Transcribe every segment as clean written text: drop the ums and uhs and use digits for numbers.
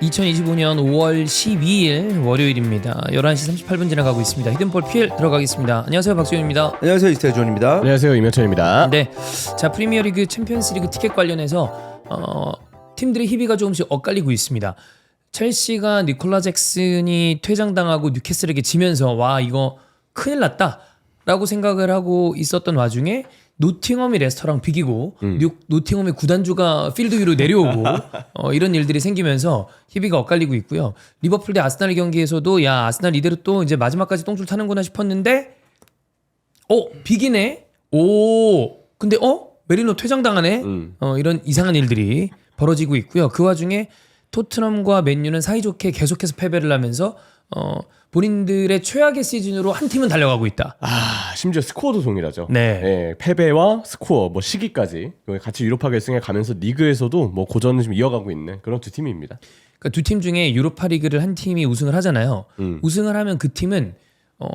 2025년 5월 12일 월요일입니다. 11시 38분 지나가고 있습니다. 히든볼 PL 들어가겠습니다. 안녕하세요, 박수현입니다. 안녕하세요, 이태준입니다. 안녕하세요, 이명철입니다. 네, 자 프리미어리그 챔피언스리그 티켓 관련해서 팀들의 희비가 조금씩 엇갈리고 있습니다. 첼시가 니콜라 잭슨이 퇴장당하고 뉴캐슬에게 지면서 와 이거 큰일 났다라고 생각을 하고 있었던 와중에 노팅엄이 레스터랑 비기고 노팅엄의 구단주가 필드 위로 내려오고 이런 일들이 생기면서 희비가 엇갈리고 있고요. 리버풀 대 아스날 경기에서도 야 아스날 이대로 또 이제 마지막까지 똥줄 타는구나 싶었는데 비기네. 근데 메리노 퇴장당하네. 이런 이상한 일들이 벌어지고 있고요. 그 와중에 토트넘과 맨유는 사이좋게 계속해서 패배를 하면서 본인들의 최악의 시즌으로 한 팀은 달려가고 있다. 심지어 스코어도 동일하죠. 네. 패배와 스코어, 시기까지 같이 유로파 결승에 가면서 리그에서도 고전을 좀 이어가고 있는 그런 두 팀입니다. 그러니까 두 팀 중에 유로파 리그를 한 팀이 우승을 하잖아요. 우승을 하면 그 팀은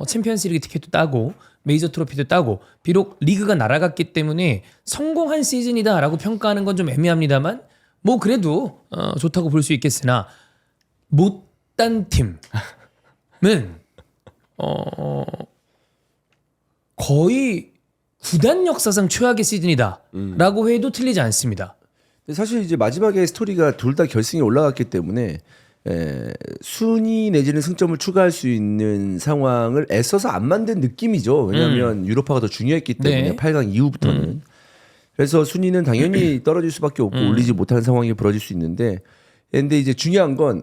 챔피언스리그 티켓도 따고 메이저 트로피도 따고 비록 리그가 날아갔기 때문에 성공한 시즌이다라고 평가하는 건 좀 애매합니다만 그래도 좋다고 볼 수 있겠으나 못단 팀은 거의 구단 역사상 최악의 시즌이다라고 해도 틀리지 않습니다. 사실 이제 마지막에 스토리가 둘 다 결승에 올라갔기 때문에 순위 내지는 승점을 추가할 수 있는 상황을 애써서 안 만든 느낌이죠. 왜냐하면 유로파가 더 중요했기 때문에 8강 이후부터는. 그래서 순위는 당연히 떨어질 수밖에 없고 올리지 못하는 상황이 벌어질 수 있는데, 근데 이제 중요한 건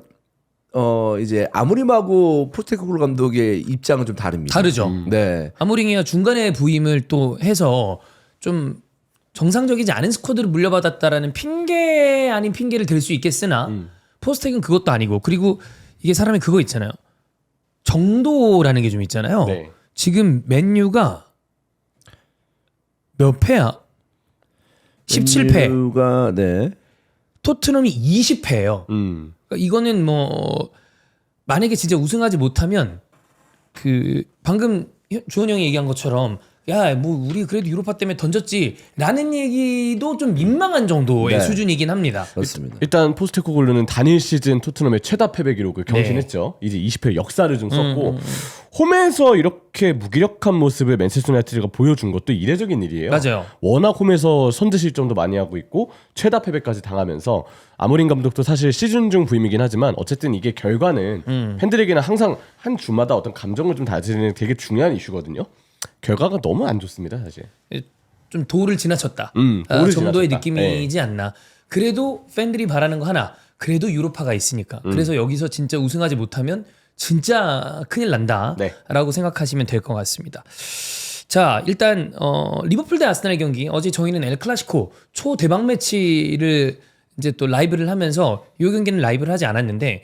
이제 아무림하고 포스테코글루 감독의 입장은 좀 다릅니다. 다르죠. 네. 아무링이야 중간에 부임을 또 해서 좀 정상적이지 않은 스쿼드를 물려받았다라는 핑계 아닌 핑계를 댈 수 있겠으나 포스텍은 그것도 아니고, 그리고 이게 사람이 그거 있잖아요. 정도라는 게 좀 있잖아요. 네. 지금 맨유가 몇 패야? 17패. 맨유가 네. 토트넘이 20패예요. 음. 그러니까 이거는 만약에 진짜 우승하지 못하면 방금 주원 형이 얘기한 것처럼 우리 그래도 유로파 때문에 던졌지라는 얘기도 좀 민망한 정도의 네. 수준이긴 합니다. 그렇습니다. 일단 포스테코글루는 단일 시즌 토트넘의 최다 패배 기록을 경신했죠. 이제 20회 역사를 좀 썼고 홈에서 이렇게 무기력한 모습을 맨체스터 유나이티드가 보여준 것도 이례적인 일이에요. 맞아요. 워낙 홈에서 선제 실점도 많이 하고 있고 최다 패배까지 당하면서 아모린 감독도 사실 시즌 중 부임이긴 하지만 어쨌든 이게 결과는 팬들에게는 항상 한 주마다 어떤 감정을 좀 다지는 되게 중요한 이슈거든요. 결과가 너무 안 좋습니다, 사실. 좀 도를 지나쳤다. 도를 정도의 지나쳤다. 느낌이지 않나. 그래도 팬들이 바라는 거 하나. 그래도 유로파가 있으니까. 그래서 여기서 진짜 우승하지 못하면 진짜 큰일 난다라고 생각하시면 될 것 같습니다. 자, 일단 리버풀 대 아스날의 경기, 어제 저희는 엘 클라시코 초대박 매치를 이제 또 라이브를 하면서 이 경기는 라이브를 하지 않았는데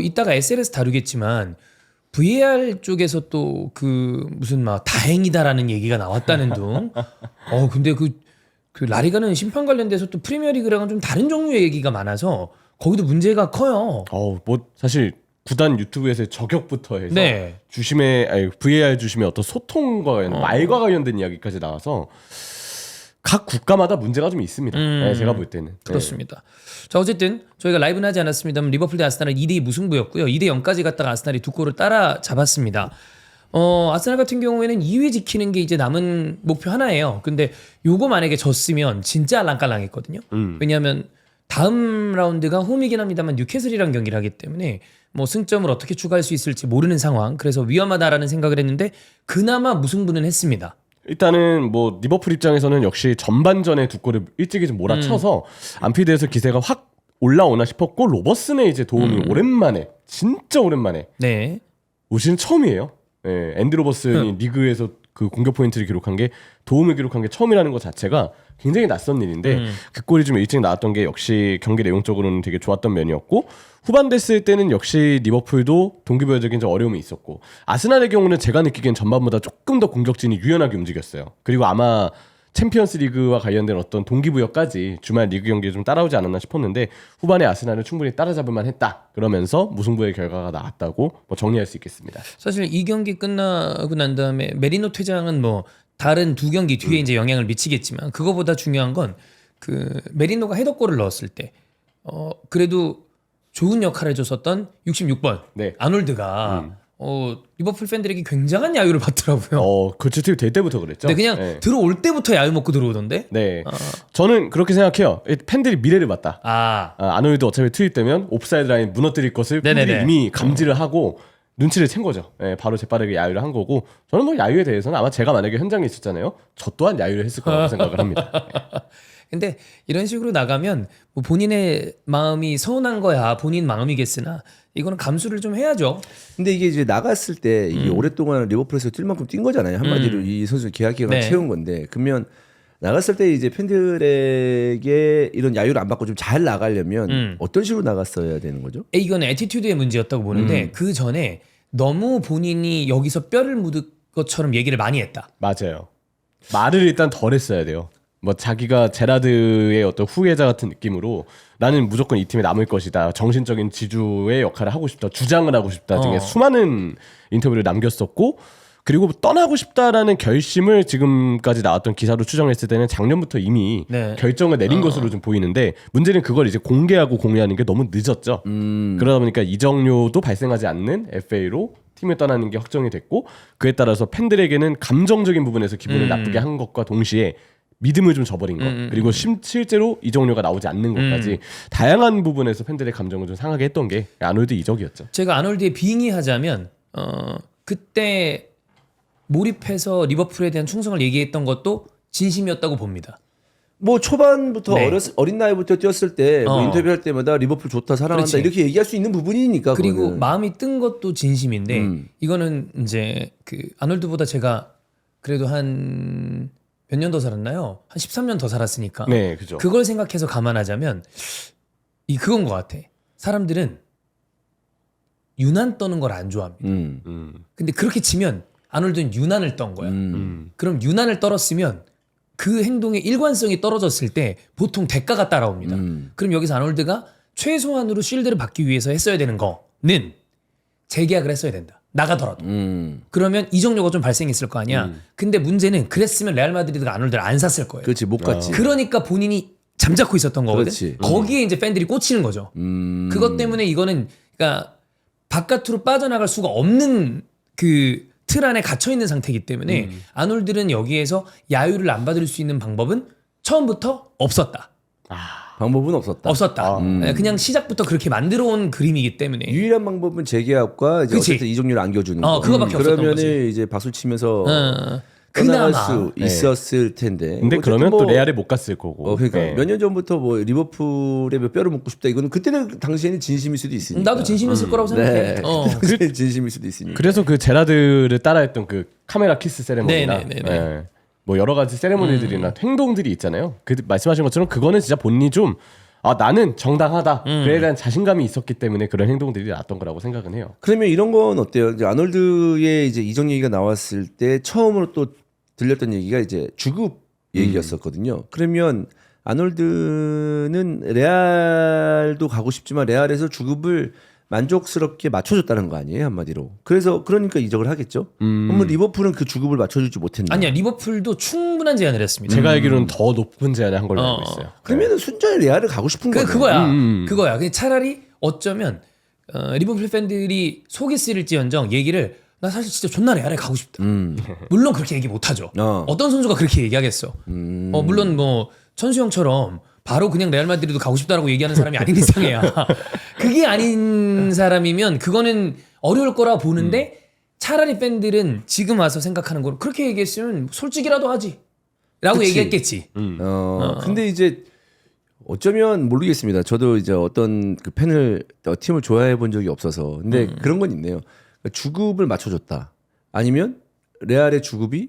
이따가 SL에서 다루겠지만 VAR 쪽에서 또 무슨 다행이다라는 얘기가 나왔다는 둥. 근데 그 라리가는 심판 관련돼서 또 프리미어리그랑은 좀 다른 종류의 얘기가 많아서 거기도 문제가 커요. 사실 구단 유튜브에서의 저격부터 해서 네. VAR 주심의 어떤 소통과 말과 관련된 이야기까지 나와서 각 국가마다 문제가 좀 있습니다. 제가 볼 때는. 그렇습니다. 자, 어쨌든 저희가 라이브는 하지 않았습니다만 리버풀 대 아스날은 2대2 무승부였고요. 2대0까지 갔다가 아스날이 두 골을 따라 잡았습니다. 아스날 같은 경우에는 2위 지키는 게 이제 남은 목표 하나예요. 근데 요거 만약에 졌으면 진짜 알랑깔랑했거든요. 왜냐하면 다음 라운드가 홈이긴 합니다만 뉴캐슬이랑 경기를 하기 때문에 승점을 어떻게 추가할 수 있을지 모르는 상황. 그래서 위험하다라는 생각을 했는데 그나마 무승부는 했습니다. 일단은 리버풀 입장에서는 역시 전반전에 두 골을 일찍이 좀 몰아쳐서 안필드에서 기세가 확 올라오나 싶었고, 로버슨의 이제 도움이 오랜만에, 진짜 오랜만에 오시는 처음이에요. 앤디 로버슨이 리그에서 그 공격 포인트를 기록한 게, 도움을 기록한 게 처음이라는 것 자체가 굉장히 낯선 일인데 그 골이 좀 일찍 나왔던 게 역시 경기 내용적으로는 되게 좋았던 면이었고, 후반 됐을 때는 역시 리버풀도 동기부여적인 좀 어려움이 있었고, 아스날의 경우는 제가 느끼기엔 전반보다 조금 더 공격진이 유연하게 움직였어요. 그리고 아마 챔피언스 리그와 관련된 어떤 동기부여까지 주말 리그 경기에 좀 따라오지 않았나 싶었는데 후반에 아스날은 충분히 따라잡을 만했다. 그러면서 무승부의 결과가 나왔다고 정리할 수 있겠습니다. 사실 이 경기 끝나고 난 다음에 메리노 퇴장은 다른 두 경기 뒤에 이제 영향을 미치겠지만 그거보다 중요한 건 메리노가 헤더골을 넣었을 때 그래도 좋은 역할을 해줬었던 66번 네. 아놀드가 리버풀 팬들에게 굉장한 야유를 받더라고요. 교체팀 될 때부터 그랬죠. 근데 그냥 들어올 때부터 야유 먹고 들어오던데. 네. 저는 그렇게 생각해요. 팬들이 미래를 봤다. 아놀드 어차피 투입되면 옵사이드 라인 무너뜨릴 것을 팬들이 이미 감지를 하고 눈치를 챈 거죠. 바로 재빠르게 야유를 한 거고, 저는 뭐 야유에 대해서는 아마 제가 만약에 현장에 있었잖아요. 저 또한 야유를 했을 거라고 생각을 합니다. 근데 이런 식으로 나가면 뭐 본인의 마음이 서운한 거야 본인 마음이겠으나 이거는 감수를 좀 해야죠. 근데 이게 이제 나갔을 때 이게 오랫동안 리버풀에서 뛸 만큼 뛴 거잖아요. 한마디로 이 선수 계약 기간 채운 건데, 그러면 나갔을 때 이제 팬들에게 이런 야유를 안 받고 좀 잘 나가려면 어떤 식으로 나갔어야 되는 거죠? 이거는 애티튜드의 문제였다고 보는데 그 전에 너무 본인이 여기서 뼈를 묻은 것처럼 얘기를 많이 했다. 맞아요. 말을 일단 덜 했어야 돼요. 뭐 자기가 제라드의 어떤 후계자 같은 느낌으로 나는 무조건 이 팀에 남을 것이다, 정신적인 지주의 역할을 하고 싶다, 주장을 하고 싶다 등의 수많은 인터뷰를 남겼었고, 그리고 떠나고 싶다라는 결심을 지금까지 나왔던 기사로 추정했을 때는 작년부터 이미 결정을 내린 것으로 좀 보이는데, 문제는 그걸 이제 공개하고 공유하는 게 너무 늦었죠. 그러다 보니까 이적료도 발생하지 않는 FA로 팀을 떠나는 게 확정이 됐고, 그에 따라서 팬들에게는 감정적인 부분에서 기분을 나쁘게 한 것과 동시에 믿음을 좀 저버린 것, 그리고 실제로 이적료가 나오지 않는 것까지 다양한 부분에서 팬들의 감정을 좀 상하게 했던 게 아놀드 이적이었죠. 제가 아놀드의 빙의하자면 그때 몰입해서 리버풀에 대한 충성을 얘기했던 것도 진심이었다고 봅니다. 뭐 초반부터 어린 나이부터 뛰었을 때 뭐 인터뷰할 때마다 리버풀 좋다, 사랑한다, 그렇지. 이렇게 얘기할 수 있는 부분이니까. 그리고 그거는. 마음이 뜬 것도 진심인데 이거는 이제 그 아놀드보다 제가 그래도 한 몇 년 더 살았나요? 한 13년 더 살았으니까. 네, 그죠. 그걸 생각해서 감안하자면 그건 것 같아. 사람들은 유난 떠는 걸 안 좋아합니다. 근데 그렇게 치면 아놀드는 유난을 떤 거야. 그럼 유난을 떨었으면 그 행동의 일관성이 떨어졌을 때 보통 대가가 따라옵니다. 그럼 여기서 아놀드가 최소한으로 쉴드를 받기 위해서 했어야 되는 거는 재계약을 했어야 된다. 나가더라도. 그러면 이적료가 좀 발생했을 거 아니야. 근데 문제는 그랬으면 레알 마드리드가 아놀드를 안 샀을 거예요. 그렇지, 못 갔지. 그러니까 본인이 잠자코 있었던 거거든. 그렇지. 거기에 이제 팬들이 꽂히는 거죠. 그것 때문에 이거는 그러니까 바깥으로 빠져나갈 수가 없는 그 틀 안에 gat혀 있는 상태이기 때문에 아놀드는 여기에서 야유를 안 받을 수 있는 방법은 처음부터 없었다. 방법은 없었다. 없었다. 그냥 시작부터 그렇게 만들어 온 그림이기 때문에 유일한 방법은 재계약과 이제 그치. 어쨌든 이적료를 안겨주는 거. 그거밖에 없었던 그러면은 거지. 이제 박수 치면서 그나마 떠나갈 수 있었을 텐데. 근데 어쨌든 그러면 뭐, 또 레알에 못 갔을 거고. 그러니까 네. 몇 년 전부터 뭐 리버풀에 몇 뼈를 묻고 싶다, 이거는 그때는 당시에는 진심일 수도 있으니까. 나도 진심이었을 거라고 생각해. 네. 당시에는 진심일 수도 있으니까. 그래서 그 제라드를 따라했던 그 카메라 키스 세레모니나 뭐 여러 가지 세레모니들이나 행동들이 있잖아요. 그 말씀하신 것처럼 그거는 진짜 본인이 좀 나는 정당하다, 그에 대한 자신감이 있었기 때문에 그런 행동들이 나왔던 거라고 생각은 해요. 그러면 이런 건 어때요? 이제 아놀드의 이제 이적 얘기가 나왔을 때 처음으로 또 들렸던 얘기가 이제 주급 얘기였었거든요. 그러면 아놀드는 레알도 가고 싶지만 레알에서 주급을 만족스럽게 맞춰줬다는 거 아니에요, 한마디로. 그러니까 이적을 하겠죠. 그러면 리버풀은 그 주급을 맞춰주지 못했나? 아니야, 리버풀도 충분한 제안을 했습니다. 제가 알기로는 더 높은 제안을 한 걸로 알고 있어요. 그러면은 순전히 레알을 가고 싶은 거예요. 그거야. 그거야. 그냥 차라리 어쩌면 리버풀 팬들이 속이 쓰릴지언정 얘기를 나 사실 진짜 존나 레알에 가고 싶다. 물론 그렇게 얘기 못하죠. 어떤 선수가 그렇게 얘기하겠어. 물론 뭐 천수형처럼 바로 그냥 레알 마드리드 가고 싶다라고 얘기하는 사람이 아닌 이상이야. 그게 아닌 사람이면 그거는 어려울 거라 보는데 차라리 팬들은 지금 와서 생각하는 걸 그렇게 얘기했으면 솔직이라도 하지 라고 그치. 얘기했겠지. 근데 이제 어쩌면 모르겠습니다. 저도 이제 어떤 그 팀을 좋아해 본 적이 없어서. 근데 그런 건 있네요. 주급을 맞춰줬다. 아니면 레알의 주급이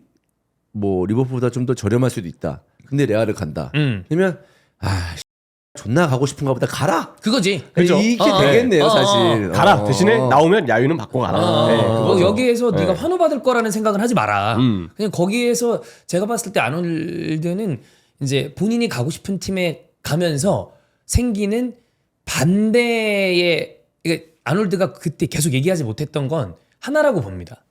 뭐 리버풀보다 좀 더 저렴할 수도 있다. 근데 레알을 간다. 그러면 존나 가고 싶은가 보다 가라. 그거지. 그죠? 이게 되겠네요, 사실. 가라. 대신에 나오면 야유는 받고 가라. 뭐 여기에서 네가 환호받을 거라는 생각은 하지 마라. 그냥 거기에서 제가 봤을 때 아놀드는 이제 본인이 가고 싶은 팀에 가면서 생기는 반대의 아놀드가 그때 계속 얘기하지 못했던 건 하나라고 봅니다.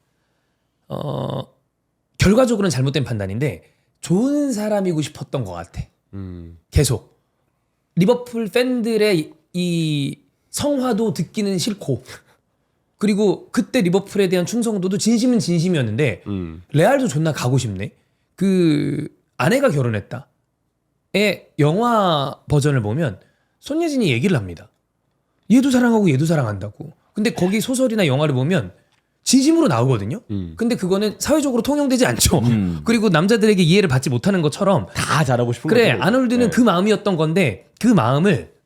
결과적으로는 잘못된 판단인데 좋은 사람이고 싶었던 것 같아. 계속 리버풀 팬들의 이 성화도 듣기는 싫고 그리고 그때 리버풀에 대한 충성도도 진심은 진심이었는데 레알도 존나 가고 싶네. 그 아내가 결혼했다. 의 영화 버전을 보면 손예진이 얘기를 합니다. 얘도 사랑하고 얘도 사랑한다고. 근데 거기 소설이나 영화를 보면 진심으로 나오거든요. 근데 그거는 사회적으로 통용되지 않죠. 그리고 남자들에게 이해를 받지 못하는 것처럼 다 잘하고 싶은 그래 거죠. 아놀드는 그 마음이었던 건데 그 마음을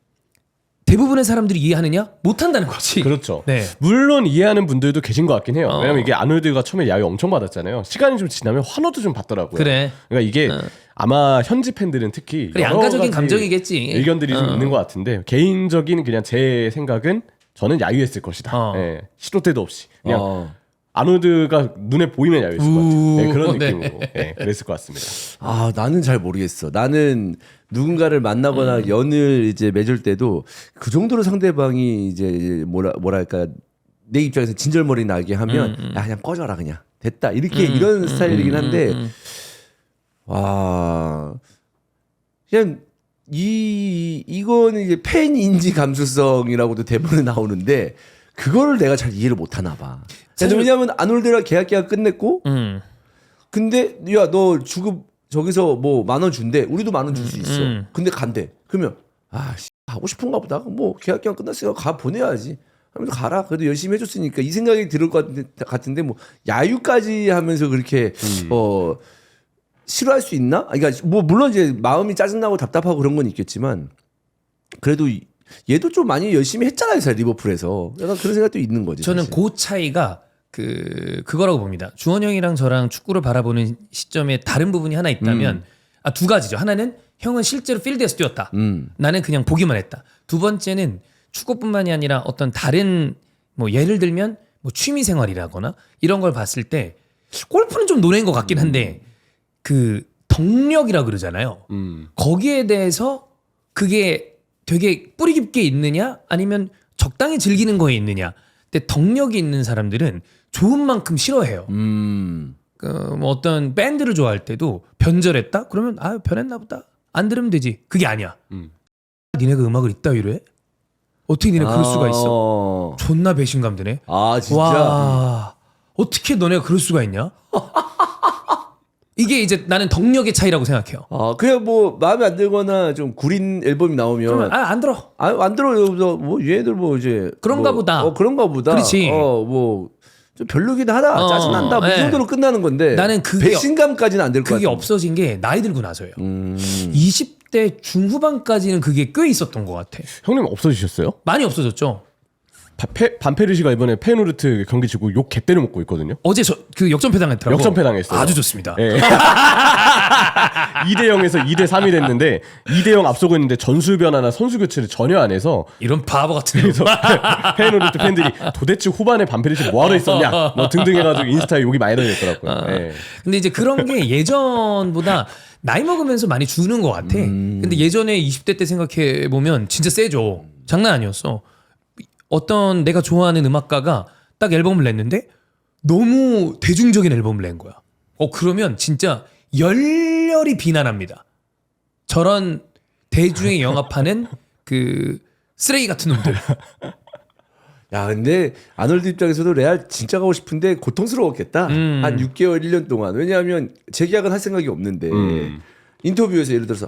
대부분의 사람들이 이해하느냐? 못한다는 거지. 그렇죠. 네. 물론 이해하는 분들도 계신 것 같긴 해요. 왜냐면 이게 아놀드가 처음에 야유 엄청 받았잖아요. 시간이 좀 지나면 환호도 좀 받더라고요. 그래. 그러니까 이게 아마 현지 팬들은 특히 그래 여러 양가적인 가지 감정이겠지. 의견들이 좀 있는 것 같은데 개인적인 그냥 제 생각은 저는 야유했을 것이다. 예, 시도 때도 없이 그냥 아놀드가 눈에 보이면 야유했을 것 같아요. 네, 그런 네. 느낌으로 그랬을 것 같습니다. 아, 나는 잘 모르겠어. 나는 누군가를 만나거나 연을 이제 맺을 때도 그 정도로 상대방이 이제 뭐랄까 내 입장에서 진절머리 나게 하면 야 그냥 꺼져라 그냥 됐다 이렇게 이런 스타일이긴 한데 와 그냥 이거는 이제 팬인지 감수성이라고도 대부분 나오는데 그거를 내가 잘 이해를 못 하나 봐. 왜냐면 아놀드랑 계약 끝냈고 근데 야 너 주급 저기서 뭐 10,000원 준대. 우리도 10,000원 줄 수 있어. 근데 간대. 그러면 아 하고 싶은가 보다. 뭐 계약 기간 끝났으니까 가 보내야지. 하면서 가라. 그래도 열심히 해줬으니까 이 생각이 들을 것 같은데 뭐 야유까지 하면서 그렇게 싫어할 수 있나? 그러니까 뭐 물론 이제 마음이 짜증나고 답답하고 그런 건 있겠지만 그래도 얘도 좀 많이 열심히 했잖아요, 리버풀에서. 약간 그런 생각도 있는 거지. 저는 사실. 그 차이가 그거라고 봅니다. 주원 형이랑 저랑 축구를 바라보는 시점에 다른 부분이 하나 있다면 두 가지죠. 하나는 형은 실제로 필드에서 뛰었다. 나는 그냥 보기만 했다. 두 번째는 축구뿐만이 아니라 어떤 다른 뭐 예를 들면 뭐 취미 생활이라거나 이런 걸 봤을 때 골프는 좀 논외인 것 같긴 한데 그 덕력이라 그러잖아요. 거기에 대해서 그게 되게 뿌리 깊게 있느냐 아니면 적당히 즐기는 거에 있느냐. 근데 덕력이 있는 사람들은 좋은 만큼 싫어해요. 뭐 어떤 밴드를 좋아할 때도 변절했다? 그러면 아 변했나 보다. 안 들으면 되지. 그게 아니야. 니네가 음악을 이따위로 해? 어떻게 니네 그럴 수가 있어? 존나 배신감 드네. 아 진짜? 와 어떻게 너네가 그럴 수가 있냐? 이게 이제 나는 덕력의 차이라고 생각해요. 그냥 뭐 마음에 안 들거나 좀 구린 앨범이 나오면 안 들어. 안 들어. 뭐 얘들 뭐 이제 그런가 보다. 그런가 보다. 그렇지. 뭐 좀 별로긴 하다. 짜증난다. 뭐 이 정도로 끝나는 건데. 나는 그게 배신감까지는 안 될 것 같아. 그게 없어진 게 나이 들고 나서요. 20대 중후반까지는 그게 꽤 있었던 것 같아. 형님 없어지셨어요? 많이 없어졌죠. 반페르시가 이번에 페누르트 경기 지고 욕 개때려 먹고 있거든요. 어제 그 역전패 당했더라고. 역전패 당했어요. 아주 좋습니다. 네. 2대0에서 2대3이 됐는데 2대0 앞서고 있는데 전술 변화나 선수 교체를 전혀 안 해서 이런 바보 같은 그래서 페누르트 팬들이 도대체 후반에 반페르시 뭐하러 있었냐 뭐 등등 해가지고 인스타에 욕이 많이 달렸더라고요. 네. 근데 이제 그런 게 예전보다 나이 먹으면서 많이 주는 것 같아. 근데 예전에 20대 때 생각해 보면 진짜 세죠. 장난 아니었어. 어떤 내가 좋아하는 음악가가 딱 앨범을 냈는데 너무 대중적인 앨범을 낸 거야. 그러면 진짜 열렬히 비난합니다. 저런 대중에 영합하는 그 쓰레기 같은 놈들. 야, 근데 아놀드 입장에서도 레알 진짜 가고 싶은데 고통스러웠겠다. 한 6개월, 1년 동안. 왜냐하면 재계약은 할 생각이 없는데 인터뷰에서 예를 들어서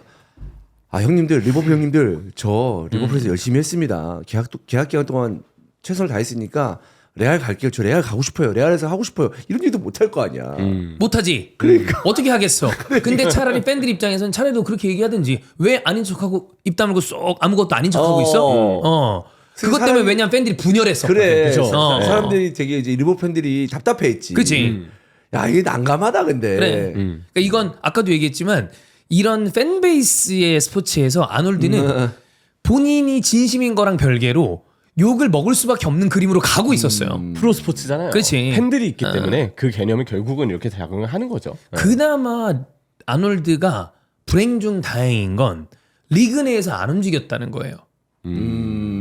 형님들, 리버풀 형님들, 저 리버풀에서 열심히 했습니다. 계약 기간 동안 최선을 다했으니까 레알 갈게요. 저 레알 가고 싶어요. 레알에서 하고 싶어요. 이런 얘기도 못 할 거 아니야. 못하지. 그러니까. 어떻게 하겠어. 근데 차라리 팬들 입장에서는 차라리 그렇게 얘기하든지 왜 아닌 척하고 입 다물고 쏙 아무것도 아닌 척하고 있어? 그것 때문에 왜냐면 팬들이 분열했어. 그래. 그쵸? 사람들이 되게 이제 리버풀 팬들이 답답해했지. 그치. 야, 이게 난감하다 근데. 그래. 그러니까 이건 아까도 얘기했지만 이런 팬베이스의 스포츠에서 아놀드는 본인이 진심인 거랑 별개로 욕을 먹을 수밖에 없는 그림으로 가고 있었어요. 프로 스포츠잖아요. 그렇지. 팬들이 있기 때문에 그 개념이 결국은 이렇게 작용을 하는 거죠. 그나마 아놀드가 불행 중 다행인 건 리그 내에서 안 움직였다는 거예요.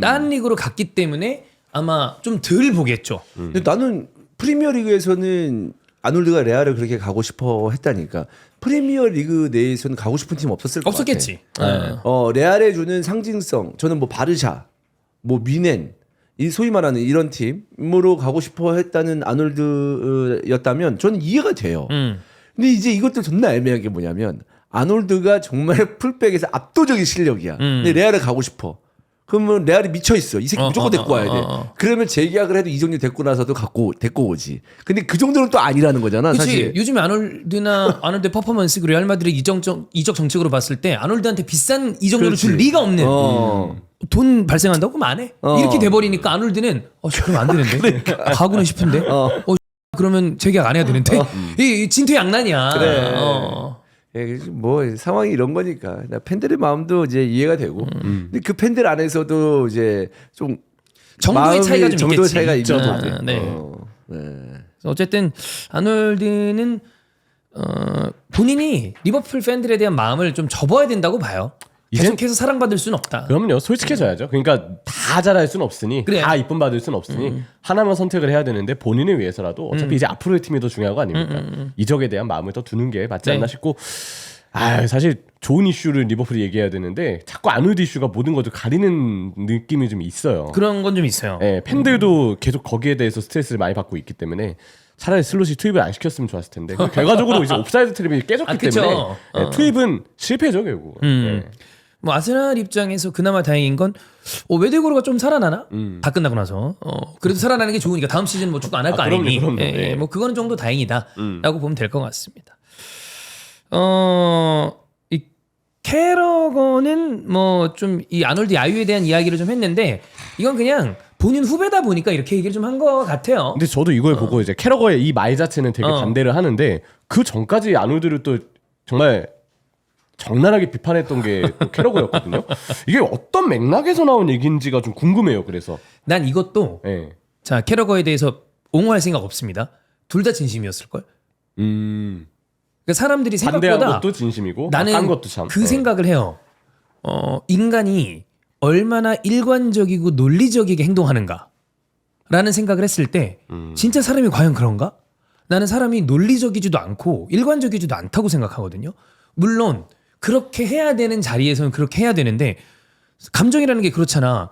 다른 리그로 갔기 때문에 아마 좀 덜 보겠죠. 근데 나는 프리미어리그에서는 아놀드가 레알을 그렇게 가고 싶어 했다니까. 프리미어리그 내에서는 가고 싶은 팀 없었을 것 같아. 없었겠지. 레알에 주는 상징성. 저는 뭐 바르샤, 뭐 미넨 이 소위 말하는 이런 팀으로 가고 싶어 했다는 아놀드였다면 저는 이해가 돼요. 근데 이제 이것도 존나 애매한 게 뭐냐면 아놀드가 정말 풀백에서 압도적인 실력이야. 근데 레알에 가고 싶어. 그러면 레알이 미쳐 있어. 이 새끼 무조건 데리고 와야 돼. 그러면 재계약을 해도 이적료 데리고 나서도 데리고 오지. 근데 그 정도는 또 아니라는 거잖아. 그치. 사실. 요즘에 아놀드 퍼포먼스 그리고 레알 마드리드 이적 정책으로 봤을 때 아놀드한테 비싼 이적료를 줄 리가 없는. 돈 발생한다고 그럼 안 해. 이렇게 돼버리니까 아놀드는 그럼 안 되는데. 가고는 싶은데. 그러면 재계약 안 해야 되는데. 이 진퇴양난이야. 그래. 뭐 상황이 이런 거니까 팬들의 마음도 이제 이해가 되고. 근데 그 팬들 안에서도 이제 좀 정도의 차이가 좀 정도의 있겠지. 차이가 있죠. 네. 어쨌든 아놀드는 본인이 리버풀 팬들에 대한 마음을 좀 접어야 된다고 봐요. 계속해서 사랑받을 수는 없다. 그럼요. 솔직해져야죠. 그러니까 다 잘할 수는 없으니 그래. 다 이쁨 받을 수는 없으니 하나만 선택을 해야 되는데 본인을 위해서라도 어차피 이제 앞으로의 팀이 더 중요한 거 아닙니까? 이적에 대한 마음을 더 두는 게 맞지 않나 싶고 사실 좋은 이슈를 리버풀이 얘기해야 되는데 자꾸 아놀드 이슈가 모든 것을 가리는 느낌이 좀 있어요. 그런 건 좀 있어요. 네, 팬들도 계속 거기에 대해서 스트레스를 많이 받고 있기 때문에 차라리 슬롯이 투입을 안 시켰으면 좋았을 텐데 결과적으로 이제 옵사이드 트랩이 깨졌기 때문에 투입은 실패죠 결국. 뭐 아스날 입장에서 그나마 다행인 건 웨데고르가 좀 살아나나? 다 끝나고 나서 그래도 살아나는 게 좋으니까 다음 시즌 뭐 축구 안 할 거 아니니? 그럼요. 뭐 그거는 정도 다행이다라고 보면 될 것 같습니다. 이 캐러건은 뭐 좀 이 아놀드 야유에 대한 이야기를 좀 했는데 이건 그냥 본인 후배다 보니까 이렇게 얘기를 좀 한 것 같아요. 근데 저도 이걸 보고 이제 캐러거의 이 말 자체는 되게 반대를 하는데 그 전까지 아놀드를 또 정말 적나라하게 비판했던 게 또 캐러거였거든요. 이게 어떤 맥락에서 나온 얘기인지가 좀 궁금해요. 그래서 난 이것도 자 캐러거에 대해서 옹호할 생각 없습니다. 둘 다 진심이었을 걸. 그러니까 사람들이 반대한 생각보다 것도 진심이고 나는 딴 것도 참. 그 생각을 해요. 인간이 얼마나 일관적이고 논리적이게 행동하는가라는 생각을 했을 때 진짜 사람이 과연 그런가? 나는 사람이 논리적이지도 않고 일관적이지도 않다고 생각하거든요. 물론 그렇게 해야 되는 자리에서는 그렇게 해야 되는데 감정이라는 게 그렇잖아.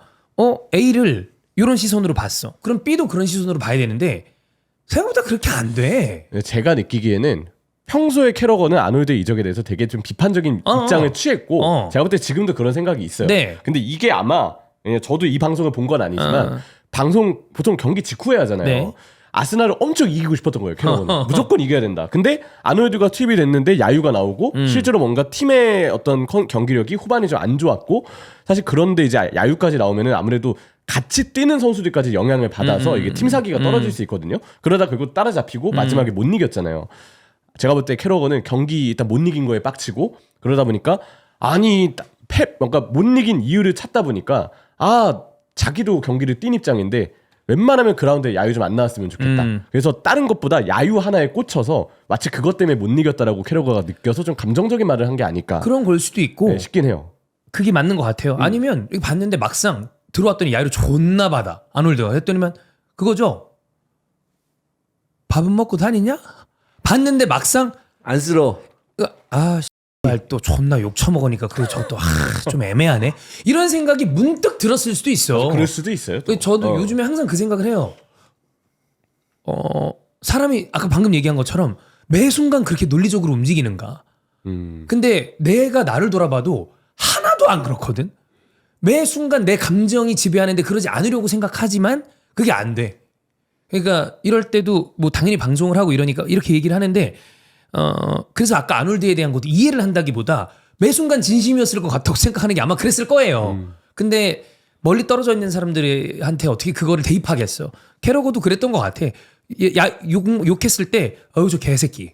A를 이런 시선으로 봤어. 그럼 B도 그런 시선으로 봐야 되는데 생각보다 그렇게 안 돼. 제가 느끼기에는 평소에 캐러거는 아놀드 이적에 대해서 되게 좀 비판적인 입장을 취했고 제가 볼 때 지금도 그런 생각이 있어요. 네. 근데 이게 아마 저도 이 방송을 본 건 아니지만 방송 보통 경기 직후에 하잖아요. 네. 아스날을 엄청 이기고 싶었던 거예요. 캐러거는 무조건 이겨야 된다. 근데 아놀드가 투입이 됐는데 야유가 나오고 실제로 뭔가 팀의 어떤 경기력이 후반에 좀 안 좋았고 사실 그런데 이제 야유까지 나오면은 아무래도 같이 뛰는 선수들까지 영향을 받아서 이게 팀 사기가 떨어질 수 있거든요. 그러다 결국 따라잡히고 마지막에 못 이겼잖아요. 제가 볼 때 캐러거는 경기 일단 못 이긴 거에 빡치고 그러다 보니까 뭔가 못 이긴 이유를 찾다 보니까 자기도 경기를 뛴 입장인데 웬만하면 그라운드에 야유 좀 안 나왔으면 좋겠다. 그래서 다른 것보다 야유 하나에 꽂혀서 마치 그것 때문에 못 이겼다라고 캐러거가 느껴서 좀 감정적인 말을 한 게 아닐까. 그런 걸 수도 있고 싶긴 해요. 그게 맞는 것 같아요. 아니면 이거 봤는데 막상 들어왔더니 야유를 존나 받아. 아놀드가 했더니만 그거죠. 밥은 먹고 다니냐? 봤는데 막상 안쓰러워. 또 존나 욕 처먹으니까 저것도 좀 애매하네. 이런 생각이 문득 들었을 수도 있어. 그럴 수도 있어요. 또. 저도 요즘에 항상 그 생각을 해요. 사람이 아까 방금 얘기한 것처럼 매 순간 그렇게 논리적으로 움직이는가? 근데 내가 나를 돌아봐도 하나도 안 그렇거든. 매 순간 내 감정이 지배하는데 그러지 않으려고 생각하지만 그게 안 돼. 그러니까 이럴 때도 뭐 당연히 방송을 하고 이러니까 이렇게 얘기를 하는데 그래서 아까 아놀드에 대한 것도 이해를 한다기보다 매 순간 진심이었을 것 같다고 생각하는 게 아마 그랬을 거예요. 근데 멀리 떨어져 있는 사람들한테 어떻게 그거를 대입하겠어. 캐러거도 그랬던 것 같아. 욕했을 때 저 개새끼.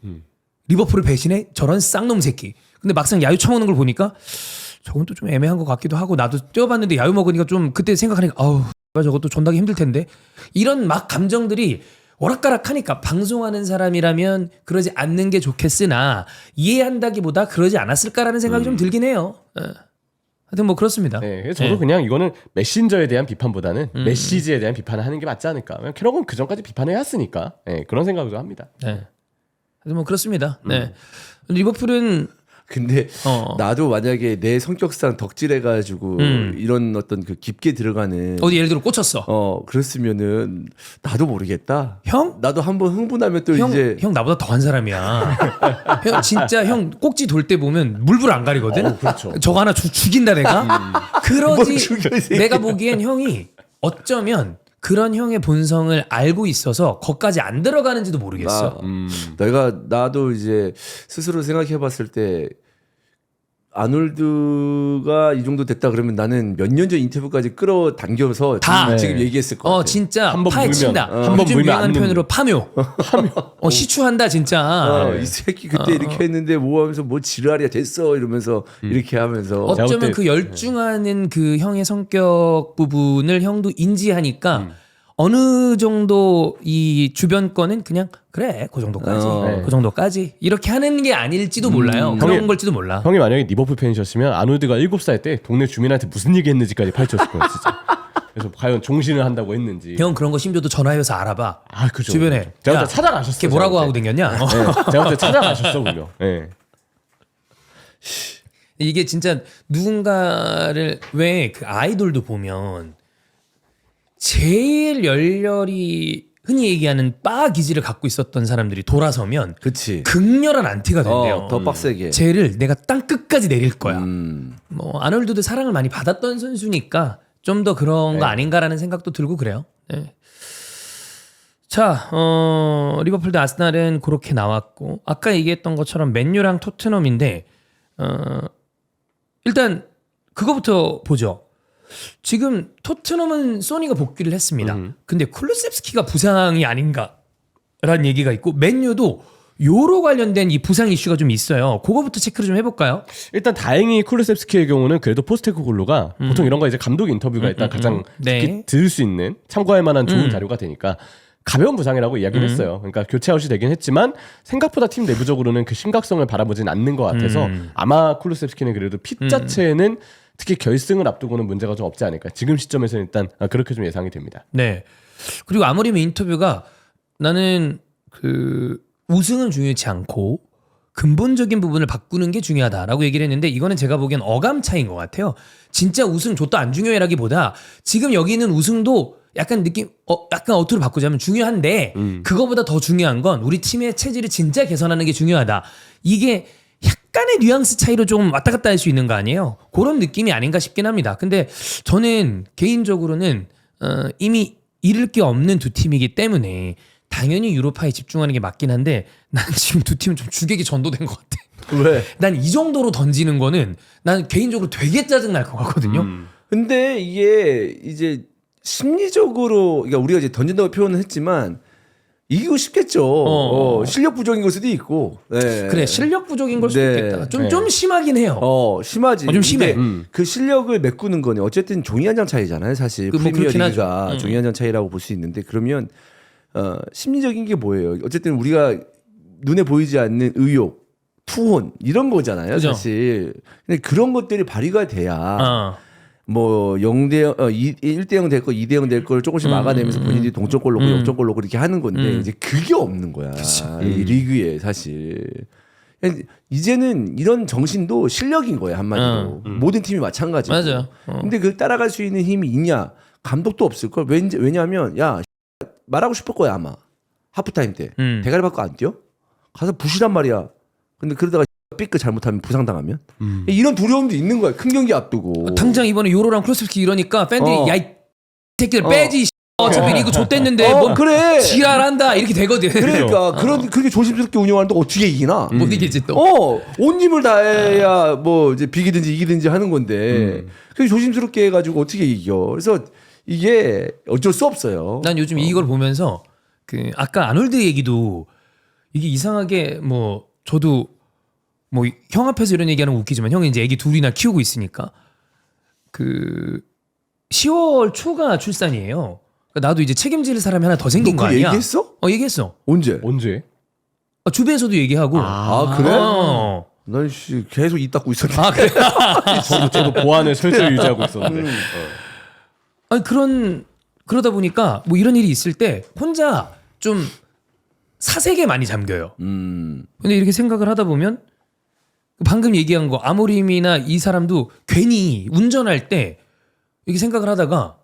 리버풀을 배신해? 저런 쌍놈 새끼. 근데 막상 야유 쳐먹는 걸 보니까 저건 또 좀 애매한 것 같기도 하고 나도 뛰어봤는데 야유 먹으니까 좀 그때 생각하니까 저것도 존나기 힘들 텐데. 이런 막 감정들이 오락가락하니까 방송하는 사람이라면 그러지 않는 게 좋겠으나 이해한다기보다 그러지 않았을까라는 생각이 좀 들긴 해요. 하여튼 뭐 그렇습니다. 네, 저도 그냥 이거는 메신저에 대한 비판보다는 메시지에 대한 비판을 하는 게 맞지 않을까. 캐러건 그 전까지 비판을 해왔으니까 그런 생각도 합니다. 네. 하여튼 뭐 그렇습니다. 네. 리버풀은 근데 나도 만약에 내 성격상 덕질해가지고 이런 어떤 그 깊게 들어가는 어디 예를 들어 꽂혔어. 그랬으면은 나도 모르겠다. 형? 나도 한번 흥분하면 또 형, 이제 형 나보다 더한 사람이야. 형 진짜 형 꼭지 돌 때 보면 물불 안 가리거든. 그렇죠. 저거 하나 죽인다 내가. 뭘 그러지. 죽여, 이 새끼. 내가 보기엔 형이 어쩌면 그런 형의 본성을 알고 있어서 거기까지 안 들어가는지도 모르겠어. 나도 이제 스스로 생각해봤을 때 아놀드가 이 정도 됐다 그러면 나는 몇 년 전 인터뷰까지 끌어당겨서 다. 지금 얘기했을 것 같아. 진짜 한번 파헤친다. 물면, 한번 요즘 물면 유행하는 안 표현으로 파묘. 시추한다 진짜. 이 새끼 그때 이렇게 했는데 뭐 하면서 뭐 지랄이야 됐어 이러면서 이렇게 하면서 어쩌면 그 열중하는 그 형의 성격 부분을 형도 인지하니까 어느 정도 이 주변 거는 그냥 그래 그 정도까지 그 정도까지 이렇게 하는 게 아닐지도 몰라요. 그런 걸지도 몰라. 형이 만약에 리버풀 팬이셨으면 아놀드가 7살 때 동네 주민한테 무슨 얘기 했는지까지 파헤쳤을 거예요, 진짜. 그래서 과연 종신을 한다고 했는지. 형 그런 거 심지어도 전화해서 알아봐. 그죠. 주변에 제가 야, 그때 찾아가셨어. 걔 뭐라고 하고 댕겼냐? 네, 제가 그때 찾아가셨어, 분명. 네. 이게 진짜 누군가를 왜 그 아이돌도 보면 제일 열렬히 흔히 얘기하는 빠 기질을 갖고 있었던 사람들이 돌아서면 그치. 극렬한 안티가 된대요. 더 빡세게. 쟤를 내가 땅 끝까지 내릴 거야. 음. 뭐 아놀드도 사랑을 많이 받았던 선수니까 좀 더 그런 거 아닌가라는 생각도 들고 그래요. 네. 자, 리버풀 대 아스날은 그렇게 나왔고 아까 얘기했던 것처럼 맨유랑 토트넘인데 일단 그거부터 보죠. 지금 토트넘은 소니가 복귀를 했습니다. 근데 쿨루셉스키가 부상이 아닌가라는 얘기가 있고 맨유도 요로 관련된 이 부상 이슈가 좀 있어요. 그거부터 체크를 좀 해볼까요? 일단 다행히 쿨루셉스키의 경우는 그래도 포스테코글루가 보통 이런 거 이제 감독 인터뷰가 일단 가장 네. 들을 수 있는 참고할 만한 좋은 자료가 되니까 가벼운 부상이라고 이야기를 했어요. 그러니까 교체 아웃이 되긴 했지만 생각보다 팀 내부적으로는 그 심각성을 바라보진 않는 것 같아서 아마 쿨루셉스키는 그래도 핏 자체는 특히 결승을 앞두고는 문제가 좀 없지 않을까. 지금 시점에서는 일단 그렇게 좀 예상이 됩니다. 네. 그리고 아무리면 인터뷰가 나는 그 우승은 중요치 않고 근본적인 부분을 바꾸는 게 중요하다라고 얘기를 했는데 이거는 제가 보기엔 어감 차이인 것 같아요. 진짜 우승 좋다 안 중요해라기보다 지금 여기 있는 우승도 약간 느낌 약간 어투로 바꾸자면 중요한데 그거보다 더 중요한 건 우리 팀의 체질을 진짜 개선하는 게 중요하다. 이게 약간의 뉘앙스 차이로 좀 왔다 갔다 할 수 있는 거 아니에요? 그런 느낌이 아닌가 싶긴 합니다. 근데 저는 개인적으로는 이미 잃을 게 없는 두 팀이기 때문에 당연히 유로파에 집중하는 게 맞긴 한데 난 지금 두 팀은 좀 주객이 전도된 것 같아. 왜? 난 이 정도로 던지는 거는 난 개인적으로 되게 짜증날 것 같거든요. 근데 이게 이제 심리적으로 그러니까 우리가 이제 던진다고 표현을 했지만 이기고 싶겠죠. 실력 부족인 걸 수도 있고. 네. 그래 실력 부족인 걸 수도 네. 있겠다. 좀 심하긴 해요. 심하지. 좀 심해. 근데 그 실력을 메꾸는 거는 어쨌든 종이 한 장 차이잖아요. 사실 뭐 그렇긴 프리미어리그가 종이 한 장 차이라고 볼 수 있는데 그러면 심리적인 게 뭐예요? 어쨌든 우리가 눈에 보이지 않는 의욕, 투혼 이런 거잖아요. 그죠? 사실. 근데 그런 것들이 발휘가 돼야 뭐 1대 0 될 거, 2대 0 될 걸 조금씩 막아내면서 본인들이 동점골 넣고 역전골 넣고 이렇게 하는 건데 이제 그게 없는 거야. 이 리그에 사실. 이제는 이런 정신도 실력인 거예요 한마디로. 모든 팀이 마찬가지고. 맞아요. 근데 그 따라갈 수 있는 힘이 있냐? 감독도 없을 걸. 왜냐하면 야 말하고 싶을 거야 아마. 하프타임 때 대가리 받고 안 뛰어? 가서 부시란 말이야. 근데 그러다가 삐끗 잘못하면 부상당하면 이런 두려움도 있는 거야. 큰 경기 앞두고. 당장 이번에 요로랑 클로스키 이러니까 팬들이 야 이 새끼들 빼지. 어차피 리그 좆됐는데 뭐 그래. 지랄한다 이렇게 되거든. 그러니까 그렇게 조심스럽게 운영하는데 어떻게 이기나? 못 이기지 또. 온 힘을 다해야 뭐 이제 비기든지 이기든지 하는 건데 그게 조심스럽게 해가지고 어떻게 이겨? 그래서 이게 어쩔 수 없어요. 난 요즘 이걸 보면서 그 아까 아놀드 얘기도 이게 이상하게 뭐 저도 뭐 형 앞에서 이런 얘기하는 건 웃기지만 형이 이제 애기 둘이나 키우고 있으니까 그 10월 초가 출산이에요. 그러니까 나도 이제 책임질 사람이 하나 더 생긴 너 거 그거 아니야? 얘기했어? 얘기했어. 언제? 주변에서도 얘기하고. 그래? 난 씨 계속 입 닫고 있었는데. 그래. 저도 보안을 철저히 유지하고 있었는데. 아니 그러다 보니까 뭐 이런 일이 있을 때 혼자 좀 사색에 많이 잠겨요. 근데 이렇게 생각을 하다 보면 방금 얘기한 거 아모림이나 이 사람도 괜히 운전할 때 이렇게 생각을 하다가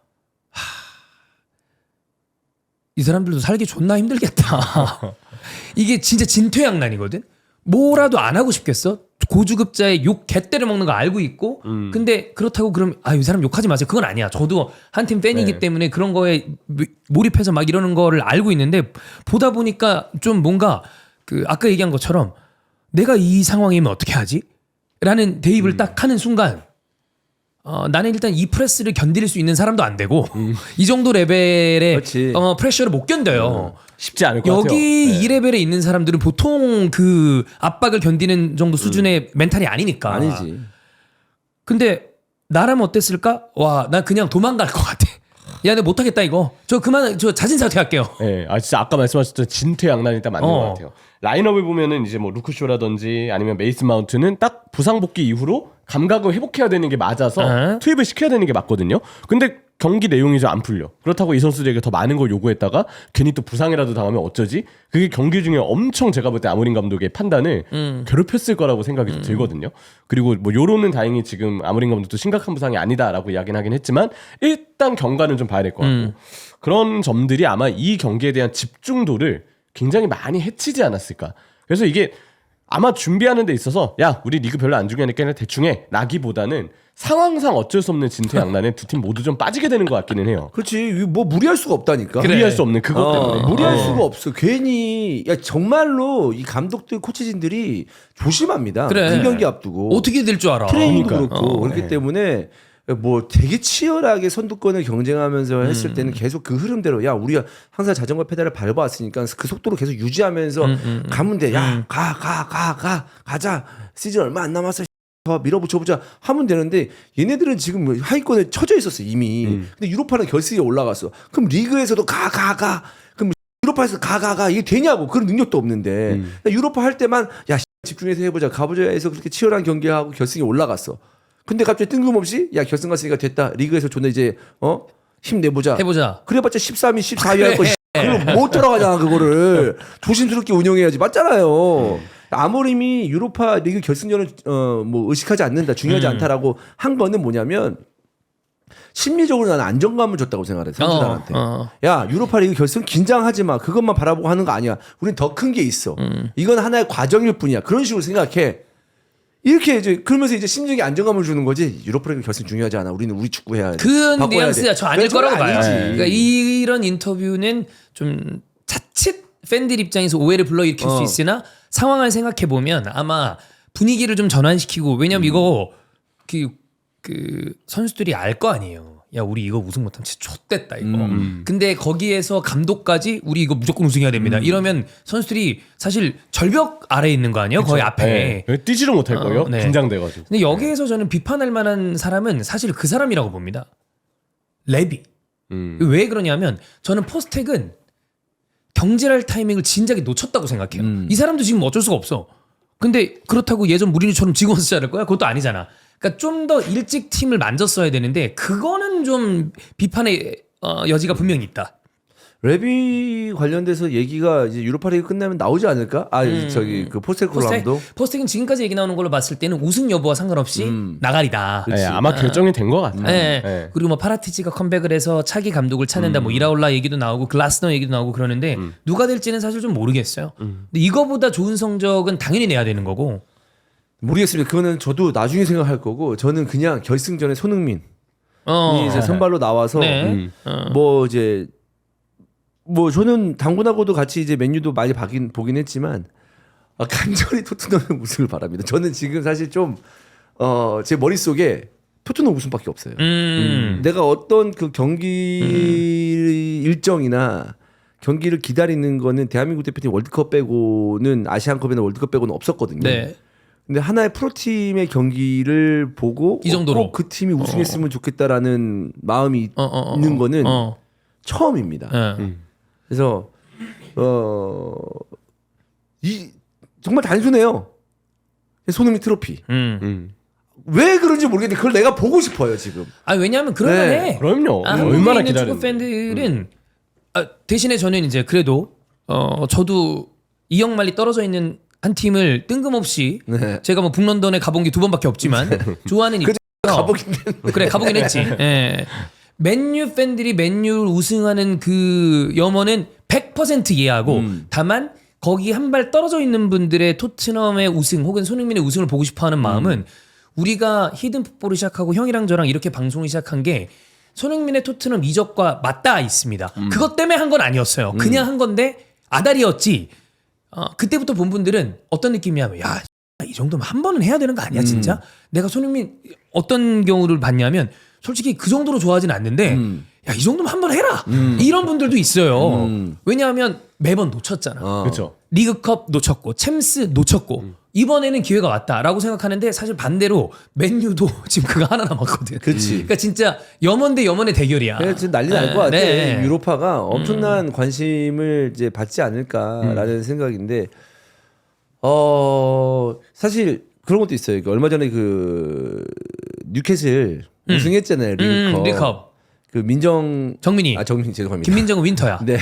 이 사람들도 살기 존나 힘들겠다. 이게 진짜 진퇴양난이거든. 뭐라도 안 하고 싶겠어? 고주급자의 욕 개때려 먹는 거 알고 있고 근데 그렇다고 그럼 이 사람 욕하지 마세요. 그건 아니야. 저도 한 팀 팬이기 때문에 그런 거에 몰입해서 막 이러는 거를 알고 있는데 보다 보니까 좀 뭔가 그 아까 얘기한 것처럼 내가 이 상황이면 어떻게 하지? 라는 대입을 딱 하는 순간 나는 일단 이 프레스를 견딜 수 있는 사람도 안 되고 이 정도 레벨의 프레셔를 못 견뎌요. 쉽지 않을 것 같아요. 여기 이 레벨에 있는 사람들은 보통 그 압박을 견디는 정도 수준의 멘탈이 아니니까. 아니지. 근데 나라면 어땠을까? 와, 나 그냥 도망갈 것 같아. 야, 내가 못하겠다 이거. 저 자진 사퇴할게요. 네, 진짜 아까 말씀하셨던 진퇴양난이 딱 맞는 것 같아요. 라인업을 보면은 이제 뭐 루크쇼라든지 아니면 메이슨 마운트는 딱 부상 복귀 이후로 감각을 회복해야 되는 게 맞아서 투입을 시켜야 되는 게 맞거든요. 근데 경기 내용이 좀 안 풀려. 그렇다고 이 선수들에게 더 많은 걸 요구했다가 괜히 또 부상이라도 당하면 어쩌지? 그게 경기 중에 엄청 제가 볼 때 아모린 감독의 판단을 괴롭혔을 거라고 생각이 좀 들거든요. 그리고 뭐 요로는 다행히 지금 아모린 감독도 심각한 부상이 아니다라고 이야기는 하긴 했지만 일단 경과는 좀 봐야 될 것 같고 그런 점들이 아마 이 경기에 대한 집중도를 굉장히 많이 해치지 않았을까. 그래서 이게 아마 준비하는 데 있어서 야 우리 리그 별로 안 중요하니까 그냥 대충 해 나기보다는 상황상 어쩔 수 없는 진퇴양난에 두 팀 모두 좀 빠지게 되는 것 같기는 해요. 그렇지. 뭐 무리할 수가 없다니까. 그래. 무리할 수 없는 그것 때문에. 무리할 수가 없어. 괜히 정말로 이 감독들 코치진들이 조심합니다. 그래. 큰 경기 앞두고 어떻게 될 줄 알아. 트레이닝도 그러니까. 그렇고 그렇기 때문에 뭐 되게 치열하게 선두권을 경쟁하면서 했을 때는 계속 그 흐름대로 야 우리가 항상 자전거 페달을 밟아왔으니까 그 속도로 계속 유지하면서 가면 돼. 야 가자. 시즌 얼마 안 남았어. 더 밀어붙여보자 하면 되는데 얘네들은 지금 하위권에 쳐져 있었어 이미. 근데 유로파는 결승에 올라갔어. 그럼 리그에서도 가. 그럼 유로파에서 가 이게 되냐고. 그런 능력도 없는데 유로파 할 때만 야 집중해서 해보자 가보자 해서 그렇게 치열한 경기하고 결승에 올라갔어. 근데 갑자기 뜬금없이 야 결승 갔으니까 됐다. 리그에서 존나 이제 힘내보자. 해보자. 그래보자 13위 14위 할 거. 그걸 못 들어가잖아 그거를. 조심스럽게 운영해야지. 맞잖아요. 아모림이 유로파 리그 결승전을 뭐 의식하지 않는다. 중요하지 않다라고 한 거는 뭐냐면 심리적으로 나는 안정감을 줬다고 생각해. 선수들한테. 야 유로파 리그 결승 긴장하지 마. 그것만 바라보고 하는 거 아니야. 우린 더 큰 게 있어. 이건 하나의 과정일 뿐이야. 그런 식으로 생각해. 이렇게 이제 그러면서 이제 심리적인 안정감을 주는 거지. 유로파 리그 결승 중요하지 않아. 우리는 우리 축구 해야 돼. 그 뉘앙스야. 저 아닐 거라고 봐요. 아니지. 그러니까 이런 인터뷰는 좀 자칫 팬들 입장에서 오해를 불러일으킬 수 있으나 상황을 생각해 보면 아마 분위기를 좀 전환시키고 왜냐면 이거 그 선수들이 알 거 아니에요. 야 우리 이거 우승 못하면 진짜 좆됐다 이거. 근데 거기에서 감독까지 우리 이거 무조건 우승해야 됩니다. 이러면 선수들이 사실 절벽 아래에 있는 거 아니에요? 거의 앞에. 네. 뛰지를 못할 거예요. 네. 긴장돼가지고. 근데 여기에서 저는 비판할 만한 사람은 사실 그 사람이라고 봅니다. 레비. 왜 그러냐면 저는 포스텍은 경질할 타이밍을 진작에 놓쳤다고 생각해요. 이 사람도 지금 어쩔 수가 없어. 근데 그렇다고 예전 무리뉴처럼 지고 왔어야 할 거야? 그것도 아니잖아. 그러니까 좀 더 일찍 팀을 만졌어야 되는데 그거는 좀 비판의 여지가 분명히 있다. 레비 관련돼서 얘기가 이제 유로파 리그 끝나면 나오지 않을까? 저기 그 포스테코로 감독. 포스텍은 지금까지 얘기 나오는 걸로 봤을 때는 우승 여부와 상관없이 나가리다. 네, 아마 결정이 된 것 같아요. 네. 네. 그리고 뭐 파라티지가 컴백을 해서 차기 감독을 찾는다. 뭐 이라올라 얘기도 나오고 글라스너 얘기도 나오고 그러는데 누가 될지는 사실 좀 모르겠어요. 근데 이거보다 좋은 성적은 당연히 내야 되는 거고. 모르겠습니다. 그거는 저도 나중에 생각할 거고 저는 그냥 결승전에 손흥민이 이제 선발로 나와서 뭐 이제 뭐 저는 당군하고도 같이 이제 맨유도 많이 보긴 했지만 간절히 토트넘의 우승을 바랍니다. 저는 지금 사실 좀 제 머릿속에 토트넘 우승밖에 없어요. 내가 어떤 그 경기 일정이나 경기를 기다리는 거는 대한민국 대표팀 월드컵 빼고는 아시안컵이나 월드컵 빼고는 없었거든요. 네. 근데 하나의 프로팀의 경기를 보고 이 정도로 그 팀이 우승했으면 좋겠다라는 마음이 있는 거는 처음입니다. 그래서 정말 단순해요. 손흥민 트로피. 왜 그런지 모르겠는데 그걸 내가 보고 싶어요 지금. 왜냐하면 그럴만해. 그럼요. 한국에 얼마나 있는 기다리는. 축구 팬들은 대신에 저는 이제 그래도 저도 이영말리 떨어져 있는 한 팀을 뜬금없이 네. 제가 뭐 북런던에 가본 게 2번밖에 없지만 좋아하는 입장에서 가보긴 그래 가보긴 했지. 예. 맨유 팬들이 맨유를 우승하는 그 염원은 100% 이해하고 다만 거기 한 발 떨어져 있는 분들의 토트넘의 우승 혹은 손흥민의 우승을 보고 싶어하는 마음은 우리가 히든 풋볼을 시작하고 형이랑 저랑 이렇게 방송을 시작한 게 손흥민의 토트넘 이적과 맞닿아 있습니다. 그것 때문에 한 건 아니었어요. 그냥 한 건데 아다리였지. 그때부터 본 분들은 어떤 느낌이냐면 야, 이 정도면 한 번은 해야 되는 거 아니야 진짜? 내가 손흥민 어떤 경우를 봤냐면 솔직히 그 정도로 좋아하진 않는데 야, 이 정도면 한 번 해라. 이런 분들도 있어요. 왜냐하면 매번 놓쳤잖아. 그렇죠. 리그컵 놓쳤고 챔스 놓쳤고 이번에는 기회가 왔다라고 생각하는데 사실 반대로 맨유도 지금 그거 하나 남았거든. 그치. 그러니까 진짜 염원 대 염원의 대결이야. 그래, 지금 난리 날 것 같아. 네. 유로파가 엄청난 관심을 이제 받지 않을까라는 생각인데, 사실 그런 것도 있어요. 그러니까 얼마 전에 그 뉴캐슬 우승했잖아요. 리그컵. 리그컵. 그 민정 정민이. 정민 죄송합니다. 김민정은 윈터야. 네.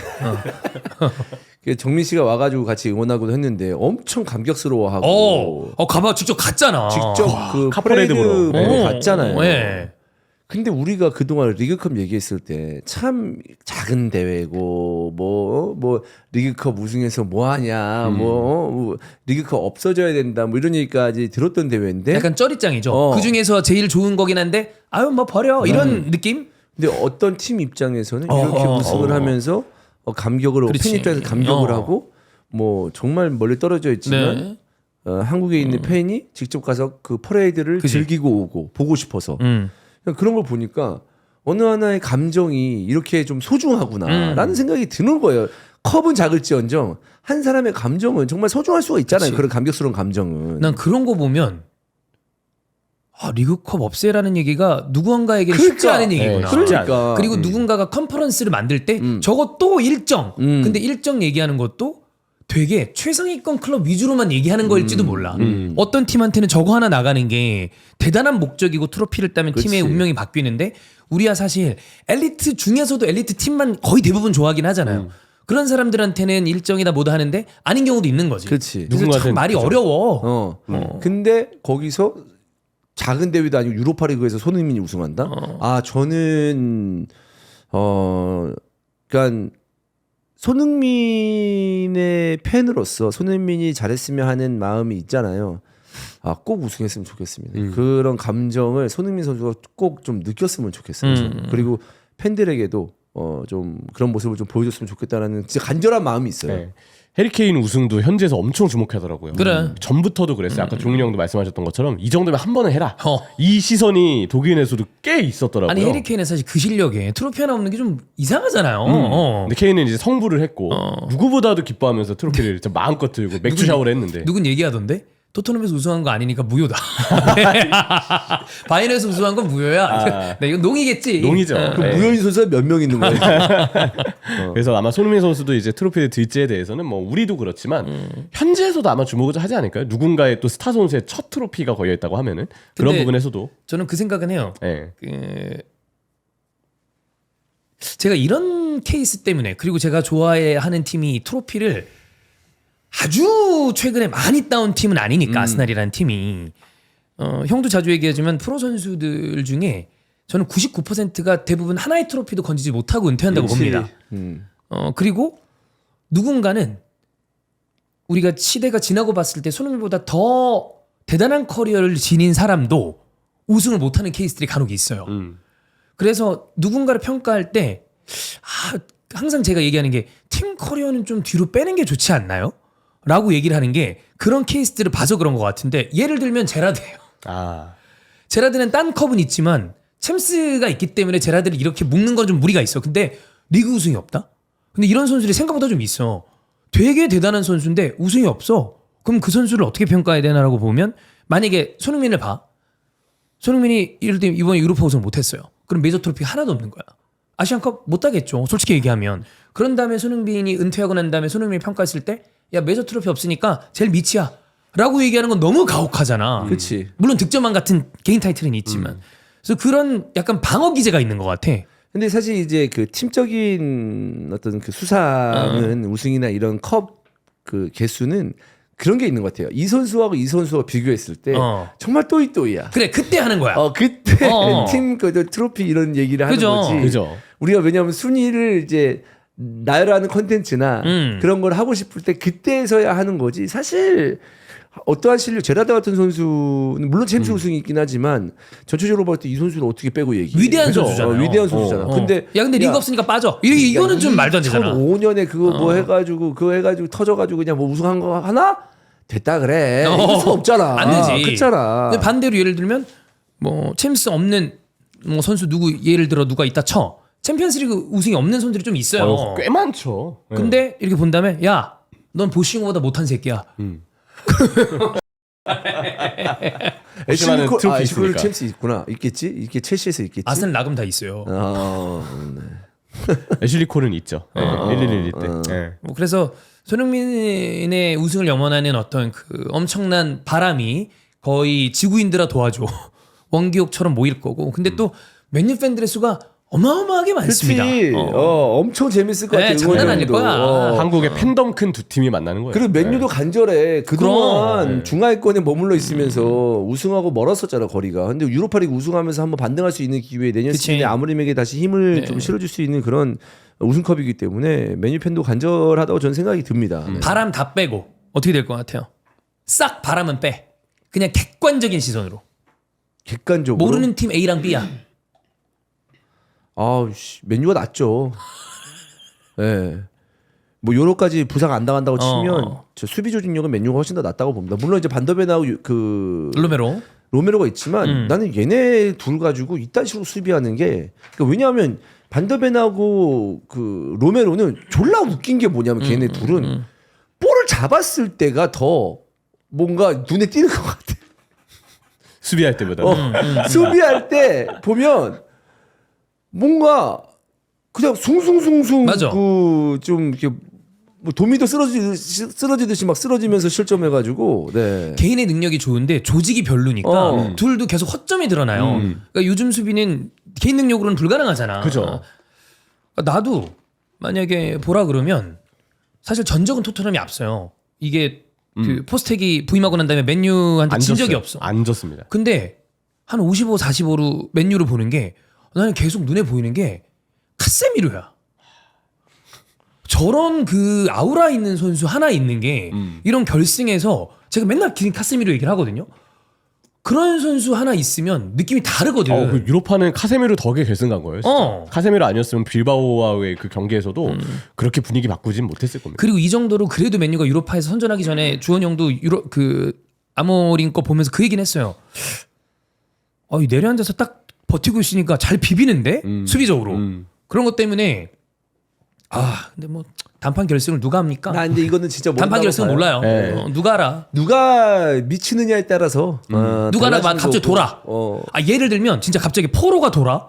그 정민 씨가 와가지고 같이 응원하고도 했는데 엄청 감격스러워하고 가봐 직접 갔잖아. 직접 그 카퍼레이드 프레이드 보러. 보러 갔잖아요. 네. 근데 우리가 그동안 리그컵 얘기했을 때 참 작은 대회고 뭐 리그컵 우승해서 뭐 하냐 뭐 리그컵 없어져야 된다 뭐 이런 얘기까지 들었던 대회인데 약간 쩌릿장이죠. 그 중에서 제일 좋은 거긴 한데 아유 뭐 버려 이런 느낌. 근데 어떤 팀 입장에서는 이렇게 우승을 하면서 감격을 그렇지. 팬 입장에서 감격을 하고 뭐 정말 멀리 떨어져 있지만 네. 한국에 있는 팬이 직접 가서 그 퍼레이드를 그치. 즐기고 오고 보고 싶어서 그런 걸 보니까 어느 하나의 감정이 이렇게 좀 소중하구나라는 생각이 드는 거예요. 컵은 작을지언정 한 사람의 감정은 정말 소중할 수가 있잖아요. 그치. 그런 감격스러운 감정은. 난 그런 거 보면 리그컵 없애라는 얘기가 누군가에게 쉽지 않은 얘기구나. 그러니까. 그리고 누군가가 컨퍼런스를 만들 때 저거 또 일정. 근데 일정 얘기하는 것도 되게 최상위권 클럽 위주로만 얘기하는 거일지도 몰라. 어떤 팀한테는 저거 하나 나가는 게 대단한 목적이고 트로피를 따면 팀의 그치. 운명이 바뀌는데 우리야 사실 엘리트 중에서도 엘리트 팀만 거의 대부분 좋아하긴 하잖아요. 그런 사람들한테는 일정이다 뭐다 하는데 아닌 경우도 있는 거지. 그렇지. 그래서 참 누군가한테는 말이 그죠. 어려워. 근데 거기서 작은 대회도 아니고 유로파리그에서 손흥민이 우승한다? 저는 그러니까 손흥민의 팬으로서 손흥민이 잘했으면 하는 마음이 있잖아요. 꼭 우승했으면 좋겠습니다. 그런 감정을 손흥민 선수가 꼭 좀 느꼈으면 좋겠어요. 저는. 그리고 팬들에게도 좀 그런 모습을 좀 보여줬으면 좋겠다라는 진짜 간절한 마음이 있어요. 네. 해리케인 우승도 현지에서 엄청 주목하더라고요. 그래. 전부터도 그랬어요. 아까 종윤이 형도 말씀하셨던 것처럼 이 정도면 한 번은 해라. 어. 이 시선이 독일에서도 꽤 있었더라고요. 아니 해리케인은 사실 그 실력에 트로피 하나 없는 게 좀 이상하잖아요. 근데 케인은 이제 성부를 했고 누구보다도 기뻐하면서 트로피를 진짜 마음껏 들고 맥주 샤워를 했는데 누군 얘기하던데 토트넘에서 우승한 거 아니니까 무효다. 바이에른에서 우승한 건 무효야. 네, 이건 농이겠지. 농이죠. 어. 그 무효인 선수가 몇 명 있는 거예요? 그래서 아마 손흥민 선수도 이제 트로피를 들지에 대해서는 뭐 우리도 그렇지만 현지에서도 아마 주목을 하지 않을까요? 누군가의 또 스타 선수의 첫 트로피가 걸려 있다고 하면은 그런 근데 부분에서도 저는 그 생각은 해요. 네. 제가 이런 케이스 때문에 그리고 제가 좋아하는 팀이 트로피를 아주 최근에 많이 따온 팀은 아니니까 아스날이라는 팀이 형도 자주 얘기하지만 프로 선수들 중에 저는 99%가 대부분 하나의 트로피도 건지지 못하고 은퇴한다고 봅니다. 그리고 누군가는 우리가 시대가 지나고 봤을 때 손흥민보다 더 대단한 커리어를 지닌 사람도 우승을 못하는 케이스들이 간혹 있어요. 그래서 누군가를 평가할 때 항상 제가 얘기하는 게 팀 커리어는 좀 뒤로 빼는 게 좋지 않나요? 라고 얘기를 하는 게 그런 케이스들을 봐서 그런 것 같은데 예를 들면 제라드예요. 제라드는 딴 컵은 있지만 챔스가 있기 때문에 제라드를 이렇게 묶는 건 좀 무리가 있어. 근데 리그 우승이 없다? 근데 이런 선수들이 생각보다 좀 있어. 되게 대단한 선수인데 우승이 없어. 그럼 그 선수를 어떻게 평가해야 되나라고 보면 만약에 손흥민을 봐. 손흥민이 예를 들면 이번에 유로파 우승을 못했어요. 그럼 메이저 트로피 하나도 없는 거야. 아시안컵 못 따겠죠. 솔직히 얘기하면. 그런 다음에 손흥민이 은퇴하고 난 다음에 손흥민을 평가했을 때 야 메이저 트로피 없으니까 제일 밑이야 라고 얘기하는 건 너무 가혹하잖아. 그치. 물론 득점왕 같은 개인 타이틀은 있지만 그래서 그런 약간 방어 기제가 있는 것 같아. 근데 사실 이제 그 팀적인 어떤 그 수상은 우승이나 이런 컵 그 개수는 그런 게 있는 것 같아요. 이 선수하고 이 선수와 비교했을 때 정말 또이또이야. 그래 그때 하는 거야. 그때 팀 트로피 이런 얘기를 하는 그죠. 거지. 그죠. 우리가 왜냐하면 순위를 이제 나열하는 컨텐츠나 그런 걸 하고 싶을 때 그때서야 하는 거지. 사실 어떠한 실력, 제라드 같은 선수는 물론 챔스 우승이 있긴 하지만 전체적으로 볼 때 이 선수를 어떻게 빼고 얘기해? 위대한 그죠? 선수잖아요. 위대한 선수잖아. 근데 근데 리그 없으니까 빠져. 이거는 좀 말도 안 되잖아. 2005년에 그거 뭐 해가지고 그거 해가지고 터져가지고 그냥 뭐 우승한 거 하나? 됐다 그래. 이럴 수 없잖아. 안 되지. 그렇잖아. 근데 반대로 예를 들면 뭐 챔스 없는 뭐 선수 누구 예를 들어 누가 있다 쳐. 챔피언스리그 우승이 없는 선수들이 좀 있어요. 꽤 많죠. 네. 근데 이렇게 본 다음에 야, 넌 보싱보다 못한 새끼야. 보시면은 트로피 애쉬콜 있으니까. 챔스 있구나. 있겠지? 이게 첼시에서 있겠지? 아스날 나금 다 있어요. 애슐리 콜은 있죠. 1111 때. 네. 뭐 그래서 손흥민의 우승을 염원하는 어떤 그 엄청난 바람이 거의 지구인들아 도와줘 원기옥처럼 모일 거고. 근데 또 맨유 팬들의 수가 어마어마하게 많습니다. 그렇지. 엄청 재밌을 것 같아. 장난 아닐 거야. 한국의 팬덤 큰 두 팀이 만나는 거예요. 그리고 맨유도 간절해. 그동안 그럼. 중하위권에 머물러 있으면서 우승하고 멀었었잖아 거리가. 근데 유로파리그 우승하면서 한번 반등할 수 있는 기회에 내년 그치. 시즌에 아무림에게 다시 힘을 좀 실어줄 수 있는 그런 우승컵이기 때문에 맨유 팬도 간절하다고 저는 생각이 듭니다. 바람 다 빼고 어떻게 될 것 같아요? 싹 바람은 빼. 그냥 객관적인 시선으로. 객관적으로 모르는 팀 A랑 B야. 맨유가 낫죠. 예. 뭐 요로까지 부상 안 당한다고 치면 저 수비 조직력은 맨유가 훨씬 더 낫다고 봅니다. 물론 이제 반더벤하고 로메로가 있지만 나는 얘네 둘 가지고 이딴 식으로 수비하는 게 그러니까 왜냐하면 반더벤하고 그 로메로는 졸라 웃긴 게 뭐냐면 걔네 둘은 볼을 잡았을 때가 더 뭔가 눈에 띄는 것 같아. 수비할 때보다. 수비할 때 보면 뭔가 그냥 숭숭숭숭 맞아. 그좀 이렇게 뭐 도미도 쓰러지듯이 막 쓰러지면서 실점해가지고 네. 개인의 능력이 좋은데 조직이 별로니까 둘도 계속 허점이 드러나요. 그러니까 요즘 수비는 개인 능력으로는 불가능하잖아. 그죠. 나도 만약에 보라 그러면 사실 전적은 토트넘이 앞서요. 이게 그 포스텍이 부임하고 난 다음에 맨유한테 진 적이 없어. 안 졌습니다. 근데 한 55, 45로 맨유를 보는 게 나는 계속 눈에 보이는 게 카세미로야. 저런 그 아우라 있는 선수 하나 있는 게 이런 결승에서 제가 맨날 카세미로 얘기를 하거든요. 그런 선수 하나 있으면 느낌이 다르거든. 그 유로파는 카세미로 덕에 결승 간 거예요. 진짜. 카세미로 아니었으면 빌바오와의 그 경기에서도 그렇게 분위기 바꾸진 못했을 겁니다. 그리고 이 정도로 그래도 맨유가 유로파에서 선전하기 전에 주원 형도 그 아모린 거 보면서 그 얘기는 했어요. 이 내려앉아서 딱 버티고 있으니까 잘 비비는데 수비적으로 그런 것 때문에 근데 뭐 단판 결승을 누가 합니까? 나 근데 이거는 진짜 단판 결승은 몰라요. 네. 누가 알아? 누가 미치느냐에 따라서 누가 알아? 갑자기 거고. 돌아. 예를 들면 진짜 갑자기 포로가 돌아.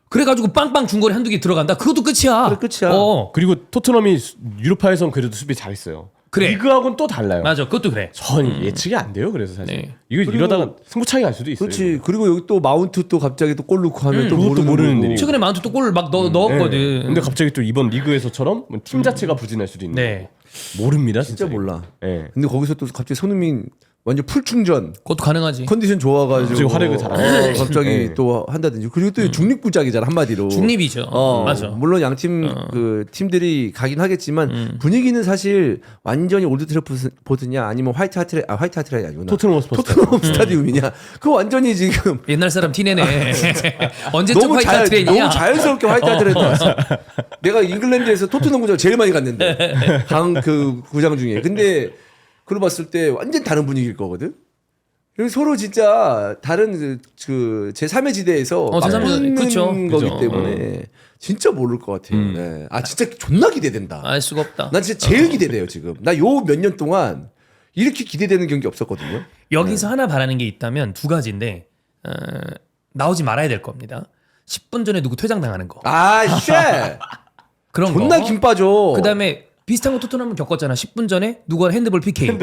그래가지고 빵빵 중거리 한두 개 들어간다. 그것도 끝이야. 그래, 끝이야. 그리고 토트넘이 유로파에선 그래도 수비 잘했어요. 그래. 리그하고는 또 달라요. 맞아, 그것도 그래. 전 예측이 안 돼요. 그래서 사실 네. 이거 이러다가 승부차기 갈 수도 있어요. 그렇지. 그리고 여기 또 마운트 또 갑자기 또 골 넣고 하면 또 그것도 모르는 거고. 일이고. 최근에 마운트 또 골을 막 넣었거든. 네. 근데 갑자기 또 이번 리그에서처럼 팀 자체가 부진할 수도 있는. 네. 모릅니다. 진짜 몰라. 네. 근데 거기서 또 갑자기 손흥민 완전 풀 충전. 그것도 가능하지. 컨디션 좋아가지고 갑자기 활약을 잘하네. 갑자기 네. 또 한다든지. 그리고 또 중립부작이잖아 한마디로. 중립이죠. 맞아. 물론 양팀 그 팀들이 가긴 하겠지만 분위기는 사실 완전히 올드 트래포드냐 아니면 화이트 하트라이 아니구나. 토트넘 스타디움이냐. 그거 완전히 지금 옛날 사람 티내네. 언제쯤 화이트 트레이냐? 너무 자연스럽게 화이트 하트라이 나왔어. 내가 잉글랜드에서 토트넘 구장 제일 많이 갔는데 그 구장 중에. 근데 그걸 봤을 때 완전 다른 분위기일 거거든. 그래서 서로 진짜 다른 그 제3의 지대에서 맞붙는 그쵸. 거기 그죠. 때문에 진짜 모를 것 같아요. 네. 진짜 존나 기대된다. 알 수가 없다. 난 진짜 제일 기대돼요 지금. 나 요 몇 년 동안 이렇게 기대되는 경기 없었거든요. 여기서 하나 바라는 게 있다면 두 가지인데 나오지 말아야 될 겁니다. 10분 전에 누구 퇴장당하는 거. 쉣! 그런 존나 거. 김 빠져. 그다음에 비슷한 거 토트넘은 겪었잖아. 10분 전에 누가 핸드볼 PK. 특히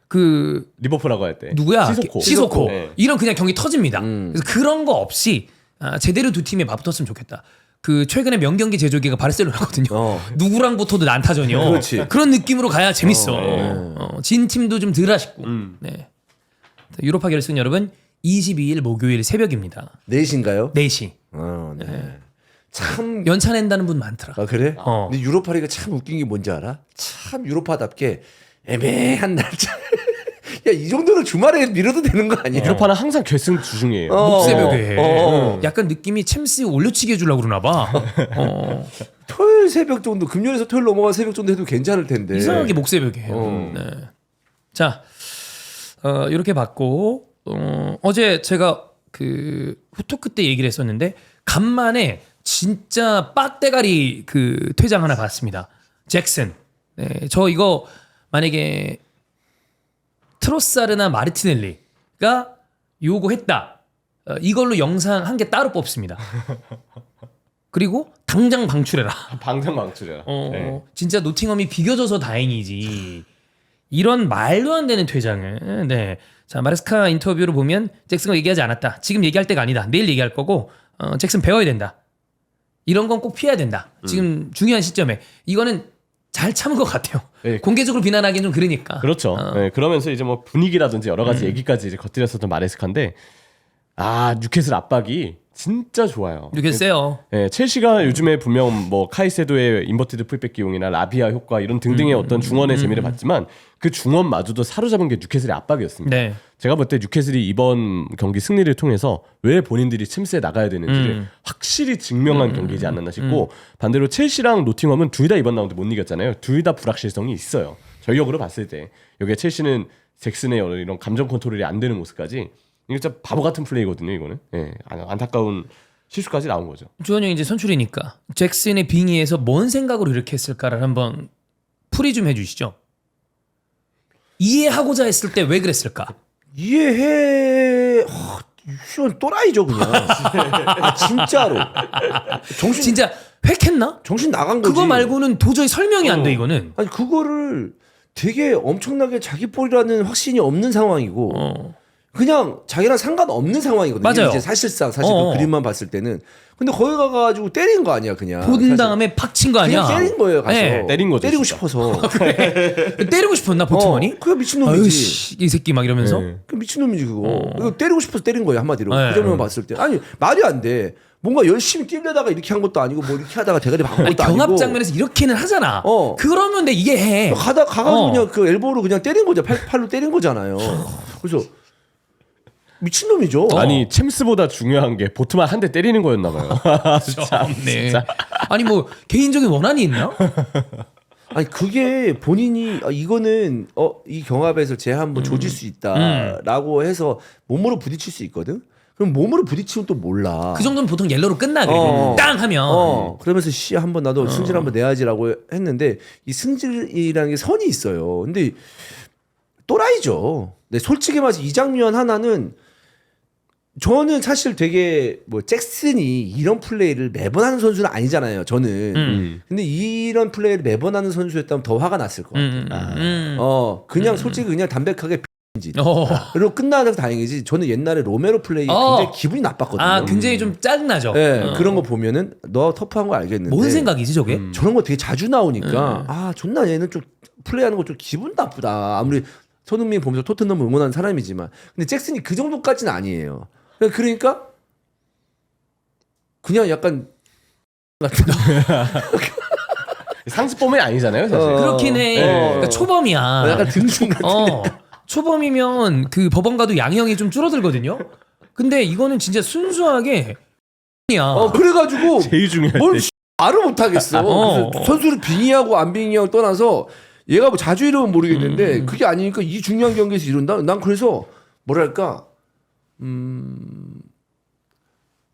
그 리버풀하고 할 때 누구야? 시소코. 네. 이런 그냥 경기 터집니다. 그래서 그런 거 없이 제대로 두 팀이 맞붙었으면 좋겠다. 그 최근에 명경기 제조기가 바르셀로나거든요. 누구랑 붙어도 난타전이요. 그렇지. 그런 느낌으로 가야 재밌어. 진 팀도 좀 덜 아쉽고. 네. 유로파 결승 여러분 22일 목요일 새벽입니다. 4시인가요? 4시. 네. 참 연차 낸다는 분 많더라. 아 그래? 근데 유로파리가 참 웃긴 게 뭔지 알아? 참 유로파답게 애매한 날짜. 야 이 정도는 주말에 미뤄도 되는 거 아니야? 유로파는 항상 결승 주중이에요. 목새벽에 해. 약간 느낌이 챔스 올려치기 해주려고 그러나 봐. 토요일 새벽 정도, 금요일에서 토요일 넘어간 새벽 정도 해도 괜찮을 텐데. 이상하게 목새벽에 해요. 네. 자, 이렇게 봤고 어제 제가 그 후토크 때 얘기를 했었는데 간만에 진짜 빡대가리 그 퇴장 하나 봤습니다. 잭슨. 네, 저 이거 만약에 트로사르나 마르티넬리가 요구했다. 이걸로 영상 한 개 따로 뽑습니다. 그리고 당장 방출해라. 방장 망치래요. 네. 진짜 노팅엄이 비겨져서 다행이지. 이런 말도 안 되는 퇴장을. 네. 자, 마레스카 인터뷰를 보면 잭슨가 얘기하지 않았다. 지금 얘기할 때가 아니다. 내일 얘기할 거고 잭슨 배워야 된다. 이런 건 꼭 피해야 된다. 지금 중요한 시점에. 이거는 잘 참은 것 같아요. 네. 공개적으로 비난하기는 좀 그러니까. 그렇죠. 네, 그러면서 이제 뭐 분위기라든지 여러 가지 얘기까지 이제 겉들였었던 마레스카인데 뉴캐슬 압박이 진짜 좋아요. 이렇게 세요. 네, 첼시가 요즘에 분명 뭐 카이세도의 인버티드 풀백 기용이나 라비아 효과 이런 등등의 어떤 중원의 재미를 봤지만 그 중원마저도 사로잡은 게 뉴캐슬의 압박이었습니다. 네. 제가 볼 때 뉴캐슬이 이번 경기 승리를 통해서 왜 본인들이 챔스에 나가야 되는지를 확실히 증명한 경기이지 않았나 싶고 반대로 첼시랑 노팅엄은 둘 다 이번 라운드 못 이겼잖아요. 둘 다 불확실성이 있어요. 전력으로 봤을 때 여기에 첼시는 잭슨의 이런 감정 컨트롤이 안 되는 모습까지 이거 진짜 바보 같은 플레이거든요. 이거는 안타까운 실수까지 나온 거죠. 주원이 이제 선출이니까 잭슨의 빙의에서 뭔 생각으로 이렇게 했을까를 한번 풀이 좀 해주시죠. 이해하고자 했을 때 왜 그랬을까? 이해해. 이건 또라이죠 그냥. 진짜로. 진짜 획했나? 정신 나간 거지. 그거 말고는 도저히 설명이 안 돼 이거는. 아니 그거를 되게 엄청나게 자기 볼이라는 확신이 없는 상황이고 그냥 자기랑 상관없는 상황이거든요. 맞아요. 이제 사실상 그 그림만 봤을 때는. 근데 거기 가가지고 때린 거 아니야 그냥. 본 사실. 다음에 팍 친 거 아니야? 그냥 때린 거예요 가서. 네. 때린 거죠, 때리고 진짜. 싶어서. 때리고 싶었나 보트먼이? 그게 미친놈이지. 아유씨 이 새끼 막 이러면서. 네. 그 미친놈이지 그거. 이거 때리고 싶어서 때린 거예요 한마디로. 네. 그 장면 봤을 때. 아니 말이 안 돼. 뭔가 열심히 뛰려다가 이렇게 한 것도 아니고 뭐 이렇게 하다가 대가리 박은 아니, 것도 아니고. 경합 장면에서 이렇게는 하잖아. 어. 그러면 내 이해해. 가가지고 그냥 그 엘보로 그냥 때린 거죠. 팔로 때린 거잖아요. 그래서 미친놈이죠. 아니 챔스보다 중요한 게 보트만 한 대 때리는 거였나 봐요. 진짜. 네. 아니 뭐 개인적인 원한이 있나? 아니 그게 본인이 이거는 이 경합에서 쟤 한번 조질 수 있다라고 해서 몸으로 부딪힐 수 있거든. 그럼 몸으로 부딪히면 또 몰라. 그 정도는 보통 옐로로 끝나 그리고 땅 하면. 그러면서 한번 나도 승질 한번 내야지라고 했는데 이 승질이라는 게 선이 있어요. 근데 또라이죠. 네, 솔직히 말해서 이 장면 하나는 저는 사실 되게 뭐 잭슨이 이런 플레이를 매번 하는 선수는 아니잖아요. 저는. 근데 이런 플레이를 매번 하는 선수였다면 더 화가 났을 것 같아요. 그냥 솔직히 그냥 담백하게 그리고 끝나서 다행이지. 저는 옛날에 로메로 플레이 굉장히 기분이 나빴거든요. 굉장히 좀 짜증나죠. 네, 그런 거 보면은 너 터프한 거 알겠는데 뭔 생각이지 저게? 저런 거 되게 자주 나오니까 존나 얘는 좀 플레이하는 거 좀 기분 나쁘다. 아무리 손흥민 보면서 토트넘 응원하는 사람이지만 근데 잭슨이 그 정도까지는 아니에요. 그러니까 그냥 약간 같은 상습범이 아니잖아요, 사실. 그렇긴 해. 그러니까 초범이야. 약간 등신 같은. 초범이면 그 법원 가도 양형이 좀 줄어들거든요. 근데 이거는 진짜 순수하게 야. 그래가지고 제일 중요할 뭘 때. 말을 못 하겠어. 선수를 빙의하고 안 빙의하고 떠나서 얘가 뭐 자주 이러면 모르겠는데 그게 아니니까 이 중요한 경기에서 이런다. 난 그래서 뭐랄까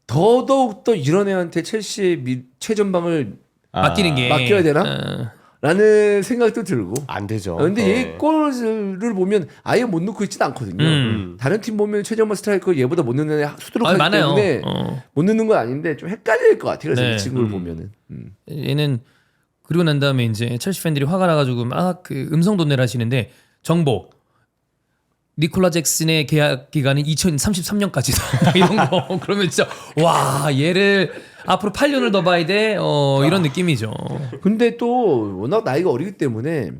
더더욱 더 이런 애한테 첼시의 최전방을 맡기는 게 맡겨야 되나? 라는 생각도 들고. 안 되죠. 근데 얘 골을 보면 아예 못 넣고 있지는 않거든요. 다른 팀 보면 최전방 스트라이커 얘보다 못 넣는 애 수두룩하기 많아요. 때문에 못 넣는 건 아닌데 좀 헷갈릴 것 같아요. 그래서 네. 이 친구를 보면은. 얘는 그리고 난 다음에 이제 첼시 팬들이 화가 나가지고 막 그 음성 돈내를 하시는데 정보 니콜라 잭슨의 계약 기간은 2033년까지다. 이런 거. 그러면 진짜 와 얘를 앞으로 8년을 더 봐야 돼. 이런 느낌이죠. 근데 또 워낙 나이가 어리기 때문에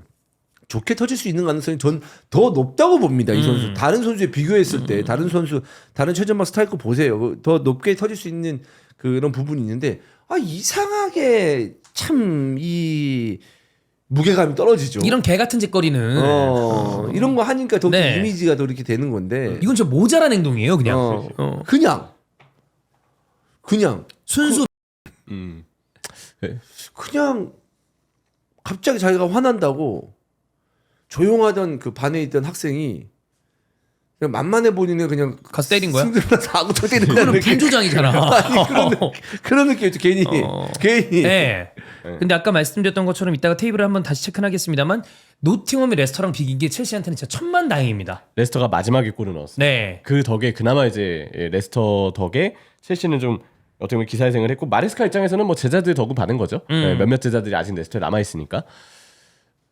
좋게 터질 수 있는 가능성이 전 더 높다고 봅니다. 이 선수. 다른 선수에 비교했을 때 다른 선수 다른 최전방 스트라이커 보세요. 더 높게 터질 수 있는 그런 부분이 있는데 이상하게 참 이 무게감이 떨어지죠. 이런 개 같은 짓거리는 이런 거 하니까 더 네. 이미지가 더 이렇게 되는 건데. 이건 좀 모자란 행동이에요, 그냥. 그냥 순수 그냥 갑자기 자기가 화난다고 조용하던 그 반에 있던 학생이 그냥 만만해 보이는 그냥 가서 때린 거야? 승들면서 하고 또 때리는 그거는 느낌. 분조장이잖아. 그런 느낌이죠. 괜히. 네. 근데 아까 말씀드렸던 것처럼 이따가 테이블을 한번 다시 체크하겠습니다만 노팅엄이 레스터랑 비긴 게 첼시한테는 진짜 천만다행입니다. 레스터가 마지막에 골을 넣었어요. 네. 그 덕에 그나마 이제 레스터 덕에 첼시는 좀 어떻게 보면 기사회생을 했고 마레스카 입장에서는 뭐 제자들 덕을 받은 거죠. 네, 몇몇 제자들이 아직 레스터에 남아 있으니까.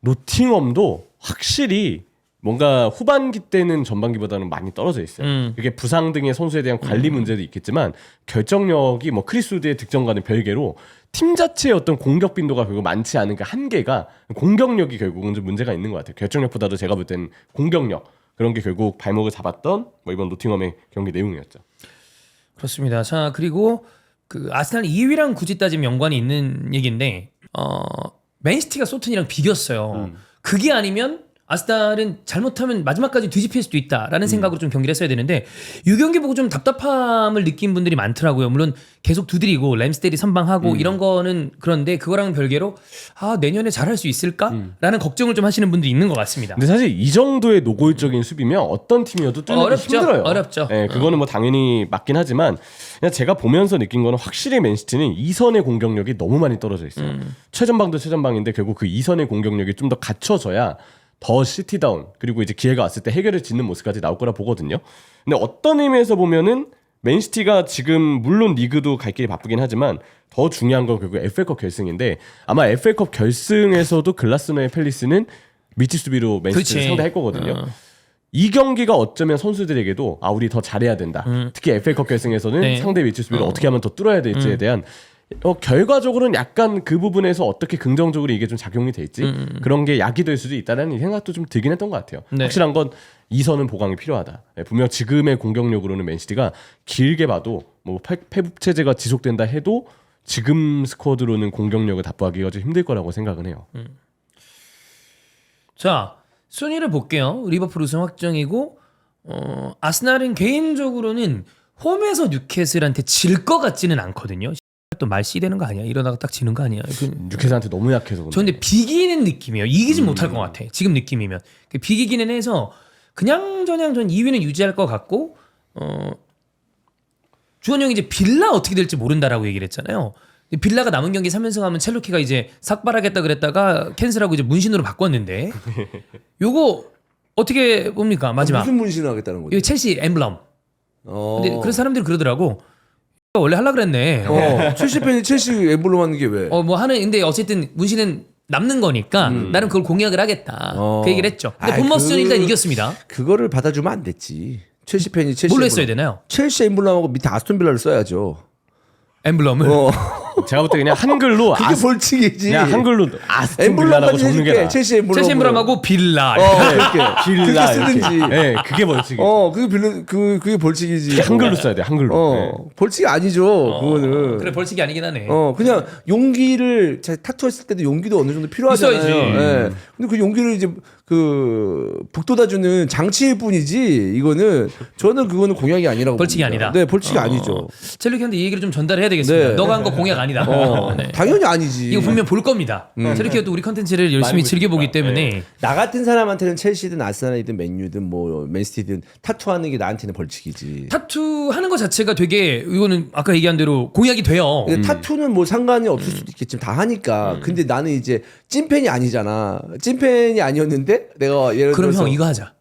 노팅엄도 확실히 뭔가 후반기 때는 전반기보다는 많이 떨어져 있어요. 그게 부상 등의 선수에 대한 관리 문제도 있겠지만 결정력이 뭐 크리스 우드의 득점과는 별개로 팀 자체의 어떤 공격 빈도가 결국 많지 않은 그 한계가 공격력이 결국은 좀 문제가 있는 것 같아요. 결정력보다도 제가 볼 때는 공격력 그런 게 결국 발목을 잡았던 뭐 이번 노팅엄의 경기 내용이었죠. 그렇습니다. 자 그리고 그 아스날 2위랑 굳이 따지면 연관이 있는 얘기인데 맨시티가 소튼이랑 비겼어요. 그게 아니면 아스날은 잘못하면 마지막까지 뒤집힐 수도 있다라는 생각으로 좀 경기를 했어야 되는데 이 경기 보고 좀 답답함을 느낀 분들이 많더라고요. 물론 계속 두드리고 램스데일이 선방하고 이런 거는 그런데 그거랑은 별개로 내년에 잘할 수 있을까라는 걱정을 좀 하시는 분들이 있는 것 같습니다. 근데 사실 이 정도의 노골적인 수비면 어떤 팀이어도 뚫는 게 힘들어요. 어렵죠. 네, 그거는 뭐 당연히 맞긴 하지만 그냥 제가 보면서 느낀 거는 확실히 맨시티는 2선의 공격력이 너무 많이 떨어져 있어요. 최전방도 최전방인데 결국 그 2선의 공격력이 좀 더 갖춰져야 더 시티다운 그리고 이제 기회가 왔을 때 해결을 짓는 모습까지 나올 거라 보거든요. 근데 어떤 의미에서 보면은 맨시티가 지금 물론 리그도 갈 길이 바쁘긴 하지만 더 중요한 건 결국 FA컵 결승인데 아마 FA컵 결승에서도 글라스너의 팰리스는 밀집 수비로 맨시티를 상대할 거거든요. 이 경기가 어쩌면 선수들에게도 우리 더 잘해야 된다. 특히 FA컵 결승에서는 네. 상대 밀집 수비를 어떻게 하면 더 뚫어야 될지에 대한 결과적으로는 약간 그 부분에서 어떻게 긍정적으로 이게 좀 작용이 될지 그런 게 약이 될 수도 있다는 생각도 좀 들긴 했던 것 같아요. 네. 확실한 건 2선은 보강이 필요하다. 분명 지금의 공격력으로는 맨시티가 길게 봐도 뭐 패부 체제가 지속된다 해도 지금 스쿼드로는 공격력을 답보하기가 좀 힘들 거라고 생각은 해요. 자 순위를 볼게요. 리버풀 우승 확정이고 아스날은 개인적으로는 홈에서 뉴캐슬한테 질 것 같지는 않거든요. 또 말 씨되는 거 아니야? 이러다가 딱 지는 거 아니야? 뉴캐슬한테 너무 약해서. 저 근데 비기는 느낌이에요. 이기진 못할 것 같아. 지금 느낌이면 비기기는 해서 그냥저냥 전 2위는 유지할 것 같고 주원 형이 이제 빌라 어떻게 될지 모른다라고 얘기를 했잖아요. 빌라가 남은 경기 3연승 하면 첼루키가 이제 삭발하겠다 그랬다가 캔슬하고 이제 문신으로 바꿨는데 요거 어떻게 봅니까? 마지막 무슨 문신을 하겠다는 거죠? 이거 첼시 엠블럼. 근데 그래서 사람들이 그러더라고. 원래 하려 그랬네. 첼시 팬이 첼시 엠블럼 하는 게 왜? 근데 어쨌든 문신은 남는 거니까 나는 그걸 공약을 하겠다. 그 얘기를 했죠. 근데 본머스는 일단 이겼습니다. 그거를 받아주면 안 됐지. 첼시 팬이 첼시 뭘로 엠블럼. 했어야 되나요? 첼시 엠블럼하고 밑에 아스톤 빌라를 써야죠. 엠블럼을. 제가 볼 때 그냥 한글로 그게 벌칙이지. 그냥 한글로 아스톤 빌라라고 적는 게 나아. 첼시 엠블럼. 첼시 엠블럼하고 빌라. 이렇게 빌라 그렇게 쓰든지. 네, 그게 벌칙이죠. 그게 벌칙이지. 한글로 써야 돼. 한글로. 네. 벌칙이 아니죠. 그거는. 그래 벌칙이 아니긴 하네. 그냥 용기를 타투했을 때도 용기도 어느 정도 필요하잖아요. 있어야지. 예. 근데 그 용기를 이제 북돋아주는 장치일 뿐이지. 이거는 저는 그거는 공약이 아니라고. 벌칙이 봅니다. 아니다. 네, 벌칙이 아니죠. 첼루키한테 이 얘기를 좀 전달해야 되겠습니다. 네. 너가 한 거 공약 아니다. 네. 당연히 아니지. 이거 분명 볼 겁니다. 첼루키가 또 우리 컨텐츠를 열심히 즐겨보기 때문에 나 같은 사람한테는 첼시든 아스날이든 맨유든 뭐 맨시티든 타투하는 게 나한테는 벌칙이지. 타투 하는 것 자체가 되게 이거는 아까 얘기한 대로 공약이 돼요. 근데 타투는 뭐 상관이 없을 수도 있겠지만 다 하니까. 근데 나는 이제 찐팬이 아니잖아. 찐팬이 아니었는데 내가 예를 그럼 들어서 형 이거 하자.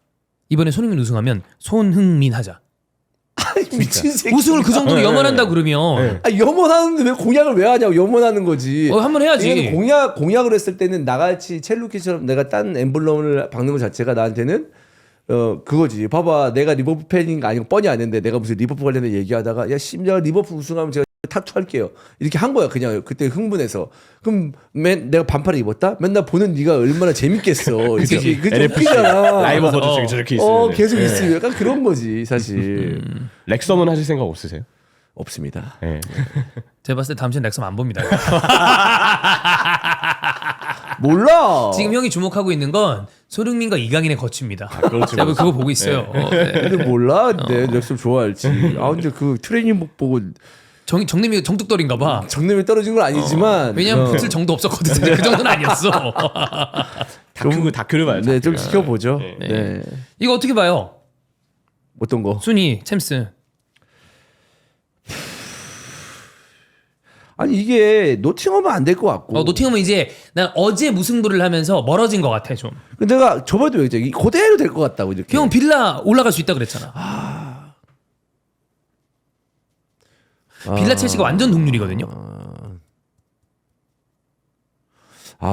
이번에 손흥민 우승하면 손흥민 하자. 미친 새끼. 우승을 그 정도로 염원한다 그러면 염원하는데 왜 공약을 왜 하냐고. 염원하는 거지. 한번 해야지. 이거는 공약을 했을 때는 나같이 첼루키처럼 내가 딴 엠블럼을 박는 것 자체가 나한테는 그거지. 봐봐, 내가 리버풀 팬인 거 아니고 뻔히 아는데 내가 무슨 리버풀 관련해 얘기하다가 야 심지어 리버풀 우승하면 제가 타투할게요. 이렇게 한 거야. 그냥 그때 흥분해서. 그럼 내가 반팔을 입었다? 맨날 보는 네가 얼마나 재밌겠어. 이게 웃기잖아. 라이브 버전 중에 저렇게 있어요. 계속 있으면 약간 그런 거지 사실. 렉섬은 하실 생각 없으세요? 없습니다. 네. 제가 봤을 때 다음 주엔 렉섬 안 봅니다. 몰라. 지금 형이 주목하고 있는 건 손흥민과 이강인의 거취입니다. 그렇죠. 제가 그거 보고 있어요. 네. 근데 몰라. 내 렉섬 좋아할지. 근데 그 트레이닝복 보고 정님이 정뚝떨인가 봐. 정념이 떨어진 건 아니지만 왜냐면 붙을 정도 없었거든. 그 정도는 아니었어. 다큐를 봐야죠. 네, 좀 지켜보죠. 네. 네. 이거 어떻게 봐요? 어떤 거? 순위 챔스. 아니 이게 노팅엄은 안 될 것 같고. 노팅엄은 이제 난 어제 무승부를 하면서 멀어진 것 같아 좀. 근데 내가 저번에도 얘기했잖아. 그대로 될 것 같다고 이렇게. 형 빌라 올라갈 수 있다 그랬잖아. 빌라 첼시가 완전 동률이거든요.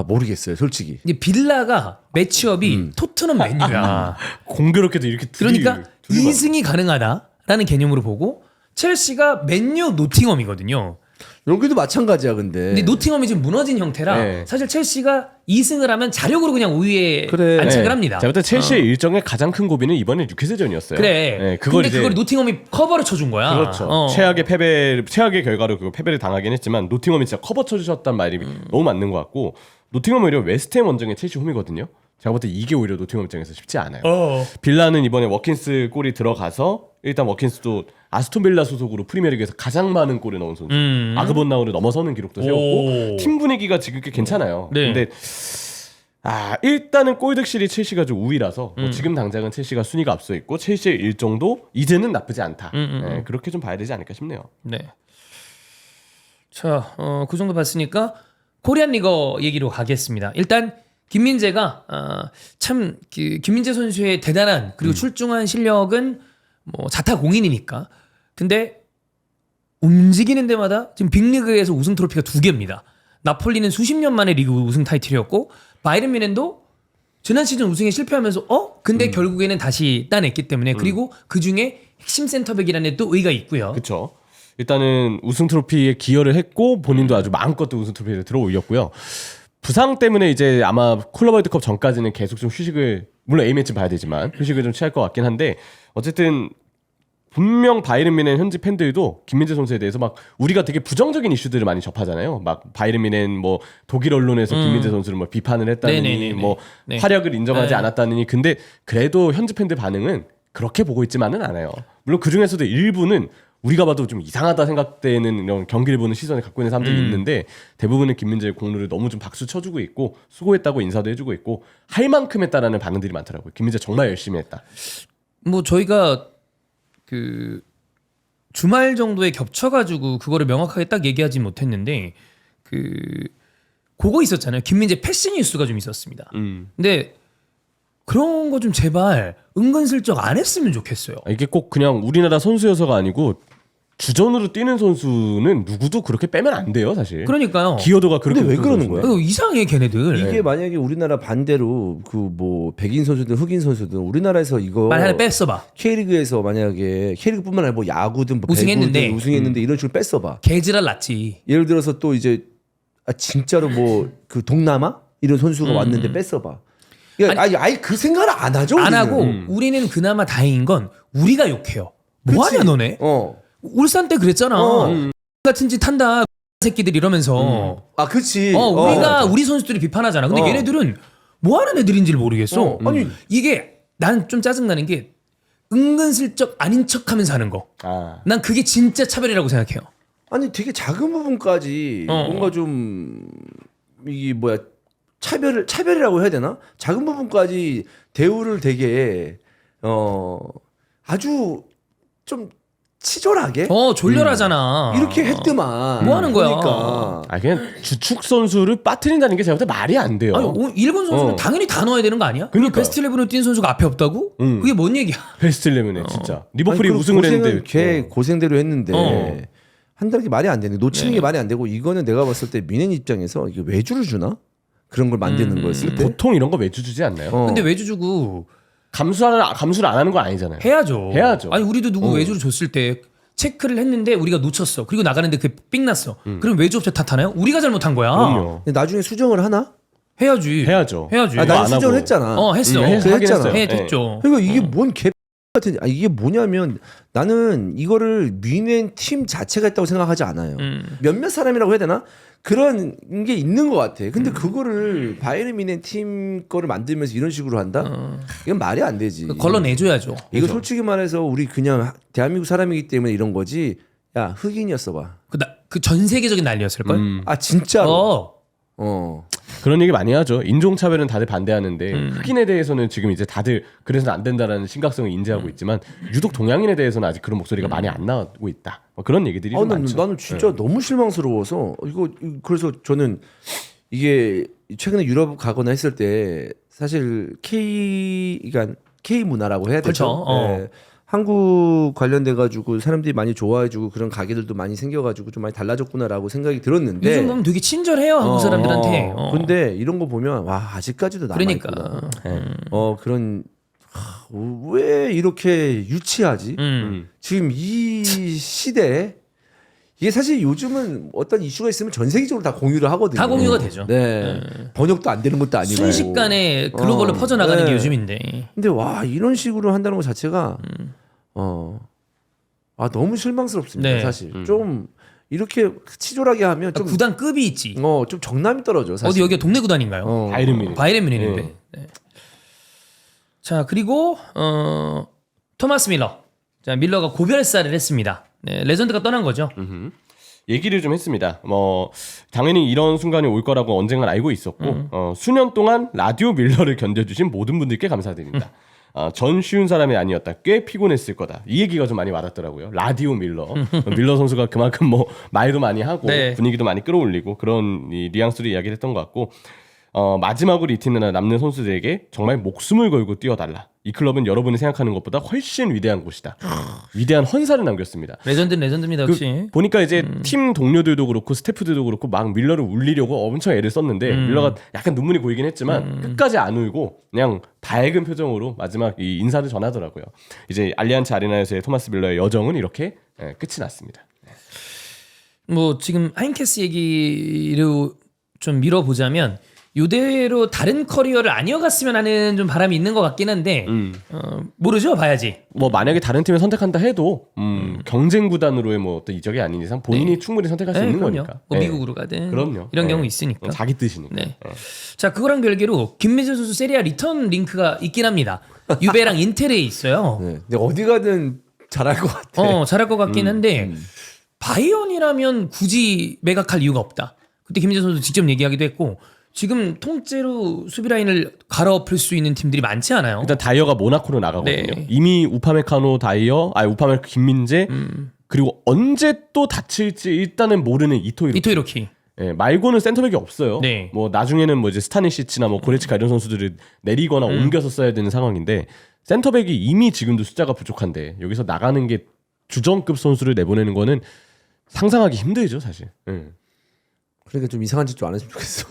모르겠어요, 솔직히. 이게 빌라가 매치업이 토트넘 맨유야. 공교롭게도 이렇게 그러니까 2승이 가능하다라는 개념으로 보고 첼시가 맨유 노팅엄이거든요. 여기도 마찬가지야, 근데 노팅엄이 지금 무너진 형태라 네. 사실 첼시가 2승을 하면 자력으로 그냥 5위에 그래. 안착을 합니다. 제가 볼 때 첼시의 일정의 가장 큰 고비는 이번에 뉴캐슬전이었어요. 그래. 네, 근데 그걸 노팅엄이 커버를 쳐준 거야. 그렇죠. 최악의 결과로 그 패배를 당하긴 했지만 노팅엄이 진짜 커버 쳐주셨단 말이 너무 맞는 것 같고 노팅엄은 오히려 웨스트햄 원정의 첼시 홈이거든요. 제가 볼 때 이게 오히려 노팅엄 입장에서 쉽지 않아요. 빌라는 이번에 워킨스 골이 들어가서 일단 워킨스도 아스톤 빌라 소속으로 프리미어리그에서 가장 많은 골을 넣은 선수. 아그본나우를 넘어서는 기록도 세웠고 팀 분위기가 지금 꽤 괜찮아요. 네. 근데 일단은 골득실이 첼시가 좀 우위라서 뭐 지금 당장은 첼시가 순위가 앞서 있고 첼시의 일정도 이제는 나쁘지 않다. 네, 그렇게 좀 봐야 되지 않을까 싶네요. 네. 자, 그 정도 봤으니까 코리안 리거 얘기로 가겠습니다. 일단 김민재가 참 김민재 선수의 대단한 그리고 출중한 실력은 뭐 자타공인이니까. 근데 움직이는 데마다 지금 빅리그에서 우승 트로피가 2개입니다. 나폴리는 수십 년 만에 리그 우승 타이틀이었고 바이에른 뮌헨도 지난 시즌 우승에 실패하면서 근데 결국에는 다시 따냈기 때문에 그리고 그 중에 핵심 센터백이라는 데 또 의의가 있고요. 그렇죠. 일단은 우승 트로피에 기여를 했고 본인도 아주 마음껏 우승 트로피를 들어올렸고요. 부상 때문에 이제 아마 클럽 월드컵 전까지는 계속 좀 휴식을 물론 A매치 봐야 되지만 휴식을 좀 취할 것 같긴 한데 어쨌든 분명 바이에른 뮌헨 현지 팬들도 김민재 선수에 대해서 막 우리가 되게 부정적인 이슈들을 많이 접하잖아요. 막 바이에른 뮌헨 뭐 독일 언론에서 김민재 선수를 뭐 비판을 했다느니 네네네네. 뭐 네. 활약을 인정하지 네. 않았다느니 근데 그래도 현지 팬들 반응은 그렇게 보고 있지만은 않아요. 물론 그 중에서도 일부는 우리가 봐도 좀 이상하다 생각되는 이런 경기를 보는 시선을 갖고 있는 사람들이 있는데 대부분은 김민재의 공로를 너무 좀 박수 쳐주고 있고 수고했다고 인사도 해주고 있고 할 만큼 했다라는 반응들이 많더라고요. 김민재 정말 열심히 했다. 뭐 저희가 그 주말 정도에 겹쳐가지고 그거를 명확하게 딱 얘기하지 못했는데 그거 있었잖아요. 김민재 패스 뉴스가 좀 있었습니다. 근데 그런 거 좀 제발 은근슬쩍 안 했으면 좋겠어요. 이게 꼭 그냥 우리나라 선수여서가 아니고 주전으로 뛰는 선수는 누구도 그렇게 빼면 안 돼요, 사실. 그러니까요. 기여도가 그렇게 근데 왜 높은 그러는 선수는. 거야? 이상해 걔네들. 이게 만약에 우리나라 반대로 그 뭐 백인 선수든 흑인 선수든 우리나라에서 이거 말 하나 뺐어봐. K리그에서 만약에 K리그뿐만 아니라 뭐 야구든 뭐 우승했는데. 배구든 우승했는데 이런 식으로 뺐어봐. 개지랄 났지. 예를 들어서 또 이제 진짜로 뭐 그 동남아 이런 선수가 왔는데 뺐어봐. 아니 그 생각을 안 하죠. 안 우리는. 하고 우리는 그나마 다행인 건 우리가 욕해요. 뭐하냐 그치? 너네. 울산 때 그랬잖아. 같은 짓 한다 새끼들 이러면서. 그치. 우리가 우리 선수들이 비판하잖아. 근데 얘네들은 뭐하는 애들인지를 모르겠어. 아니 이게 난 좀 짜증나는 게 은근슬쩍 아닌 척하면서 하는 거. 난 그게 진짜 차별이라고 생각해요. 아니 되게 작은 부분까지 뭔가 좀 이게 뭐야 차별이라고 해야 되나? 작은 부분까지 대우를 되게 아주 좀 치졸하게 졸렬하잖아. 이렇게 했더만. 뭐 하는 거야? 그러니까. 그냥 주축 선수를 빠뜨린다는 게 제가 볼 때 말이 안 돼요. 아니, 일본 선수는 당연히 다 넣어야 되는 거 아니야? 그러니까요. 베스트 11으로 뛴 선수가 앞에 없다고? 그게 뭔 얘기야? 베스트 11에 진짜. 리버풀이 아니, 우승을 고생은 했는데. 걔 고생대로 했는데 한다는 게 말이 안 되네. 놓치는 게 말이 안 되고 이거는 내가 봤을 때 민현 입장에서 이게 외주를 주나? 그런 걸 만드는 거였을 때. 보통 이런 거 외주 주지 않나요? 근데 외주 주고 감수를 안 하는 건 아니잖아요. 해야죠. 아니 우리도 누구 어. 외주를 줬을 때 체크를 했는데 우리가 놓쳤어. 그리고 나가는데 그게 삑 났어. 그럼 외주업체 탓하나요? 우리가 잘못한 거야. 그럼요. 근데 나중에 수정을 하나? 해야죠. 해야지. 아, 안 나는 하고. 수정을 했잖아. 했어. 했잖아. 했죠. 그러니까 이게 뭔 개 같은 이게 뭐냐면 나는 이거를 뮌헨 팀 자체가 했다고 생각하지 않아요. 몇몇 사람이라고 해야 되나? 그런 게 있는 것 같아. 근데 그거를 바이에른 뮌헨 팀 거를 만들면서 이런 식으로 한다? 이건 말이 안 되지. 걸러내줘야죠. 이거 솔직히 말해서 우리 그냥 대한민국 사람이기 때문에 이런 거지. 야, 흑인이었어 봐. 그 전 세계적인 난리였을걸? 아, 진짜로. 그런 얘기 많이 하죠. 인종차별은 다들 반대하는데 흑인에 대해서는 지금 이제 다들 그래서는 안 된다라는 심각성을 인지하고 있지만 유독 동양인에 대해서는 아직 그런 목소리가 많이 안 나오고 있다. 뭐 그런 얘기들이 좀 많죠. 나는 진짜 너무 실망스러워서 그래서 저는 이게 최근에 유럽 가거나 했을 때 사실 그러니까 K 문화라고 해야 되죠. 그렇죠. 네. 한국 관련돼 가지고 사람들이 많이 좋아해주고 그런 가게들도 많이 생겨가지고 좀 많이 달라졌구나라고 생각이 들었는데 요즘 보면 되게 친절해요 한국 사람들한테. 근데 이런 거 보면 와 아직까지도 남아 있구나. 그러니까. 그런 왜 이렇게 유치하지? 지금 이 시대에 이게 사실 요즘은 어떤 이슈가 있으면 전 세계적으로 다 공유를 하거든요. 다 공유가 되죠. 네. 번역도 안 되는 것도 아니고. 순식간에 글로벌로 퍼져나가는 네. 게 요즘인데. 근데 와 이런 식으로 한다는 것 자체가 너무 실망스럽습니다. 네. 사실 좀 이렇게 치졸하게 하면 좀 구단급이 있지. 좀 정남이 떨어져. 사실. 어디 여기가 동네 구단인가요? 바이에른 뮌헨인데. 네. 자 그리고 토마스 밀러. 자 밀러가 고별사를 했습니다. 네, 레전드가 떠난 거죠. 얘기를 좀 했습니다. 뭐 당연히 이런 순간이 올 거라고 언젠간 알고 있었고 수년 동안 라디오 밀러를 견뎌주신 모든 분들께 감사드립니다. 전 쉬운 사람이 아니었다. 꽤 피곤했을 거다. 이 얘기가 좀 많이 와닿더라고요. 라디오 밀러. 밀러 선수가 그만큼 뭐 말도 많이 하고 네. 분위기도 많이 끌어올리고 그런 이 뉘앙스로 이야기를 했던 것 같고 마지막으로 이 팀에 남는 선수들에게 정말 목숨을 걸고 뛰어달라. 이 클럽은 여러분이 생각하는 것보다 훨씬 위대한 곳이다. 위대한 헌사를 남겼습니다. 레전드입니다 역시. 보니까 이제 팀 동료들도 그렇고 스태프들도 그렇고 막 밀러를 울리려고 엄청 애를 썼는데 밀러가 약간 눈물이 고이긴 했지만 끝까지 안 울고 그냥 밝은 표정으로 마지막 이 인사를 전하더라고요. 이제 알리안츠 아레나에서의 토마스 밀러의 여정은 이렇게 끝이 났습니다. 뭐 지금 하인케스 얘기로 좀 밀어보자면 이대로 다른 커리어를 안 이어갔으면 하는 좀 바람이 있는 것 같긴 한데 모르죠. 봐야지. 뭐 만약에 다른 팀을 선택한다 해도 경쟁 구단으로의 뭐 어떤 이적이 아닌 이상 본인이 충분히 선택할 수 있는 그럼요. 거니까. 뭐 미국으로 가든 그럼요. 이런 경우 있으니까. 자기 뜻이니까. 네. 자 그거랑 별개로 김민재 선수 세리아 리턴 링크가 있긴 합니다. 유베랑 인텔에 있어요. 네. 근데 어디 가든 잘할 것 같아. 잘할 것 같긴 한데 바이언이라면 굳이 매각할 이유가 없다. 그때 김민재 선수 직접 얘기하기도 했고 지금 통째로 수비 라인을 갈아엎을 수 있는 팀들이 많지 않아요. 일단 다이어가 모나코로 나가거든요. 네. 이미 우파메카노 우파메 김민재 그리고 언제 또 다칠지 일단은 모르는 이토이로키. 예, 말고는 센터백이 없어요. 네. 뭐 나중에는 뭐 이제 스타니시치나 뭐 고레츠카 이런 선수들을 내리거나 옮겨서 써야 되는 상황인데 센터백이 이미 지금도 숫자가 부족한데 여기서 나가는 게 주전급 선수를 내보내는 거는 상상하기 힘들죠, 사실. 그러니까 좀 이상한 짓 좀 안 했으면 좋겠어.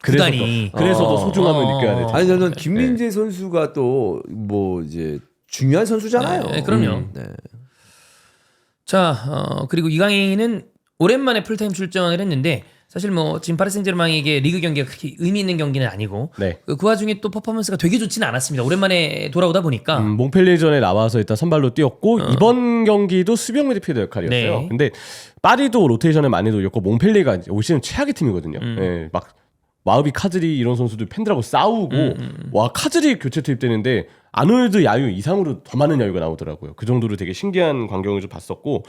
그래서 더 소중함을 느껴야 돼. 아니 저는 김민재 선수가 또 뭐 이제 중요한 선수잖아요. 네, 그럼요. 네. 자 그리고 이강인은 오랜만에 풀타임 출전을 했는데 사실 뭐 지금 파리 생제르맹에게 리그 경기가 그렇게 의미 있는 경기는 아니고 네. 그 와중에 또 퍼포먼스가 되게 좋지는 않았습니다. 오랜만에 돌아오다 보니까 몽펠리에전에 나와서 일단 선발로 뛰었고 이번 경기도 수비형 미드필더 역할이었어요. 네. 근데 파리도 로테이션을 많이 돌렸고 몽펠리에가 올 시즌 최악의 팀이거든요. 예, 막 와우비 카즈리 이런 선수들 팬들하고 싸우고 와 카즈리 교체 투입되는데 아놀드 야유 이상으로 더 많은 야유가 나오더라고요. 그 정도로 되게 신기한 광경을 좀 봤었고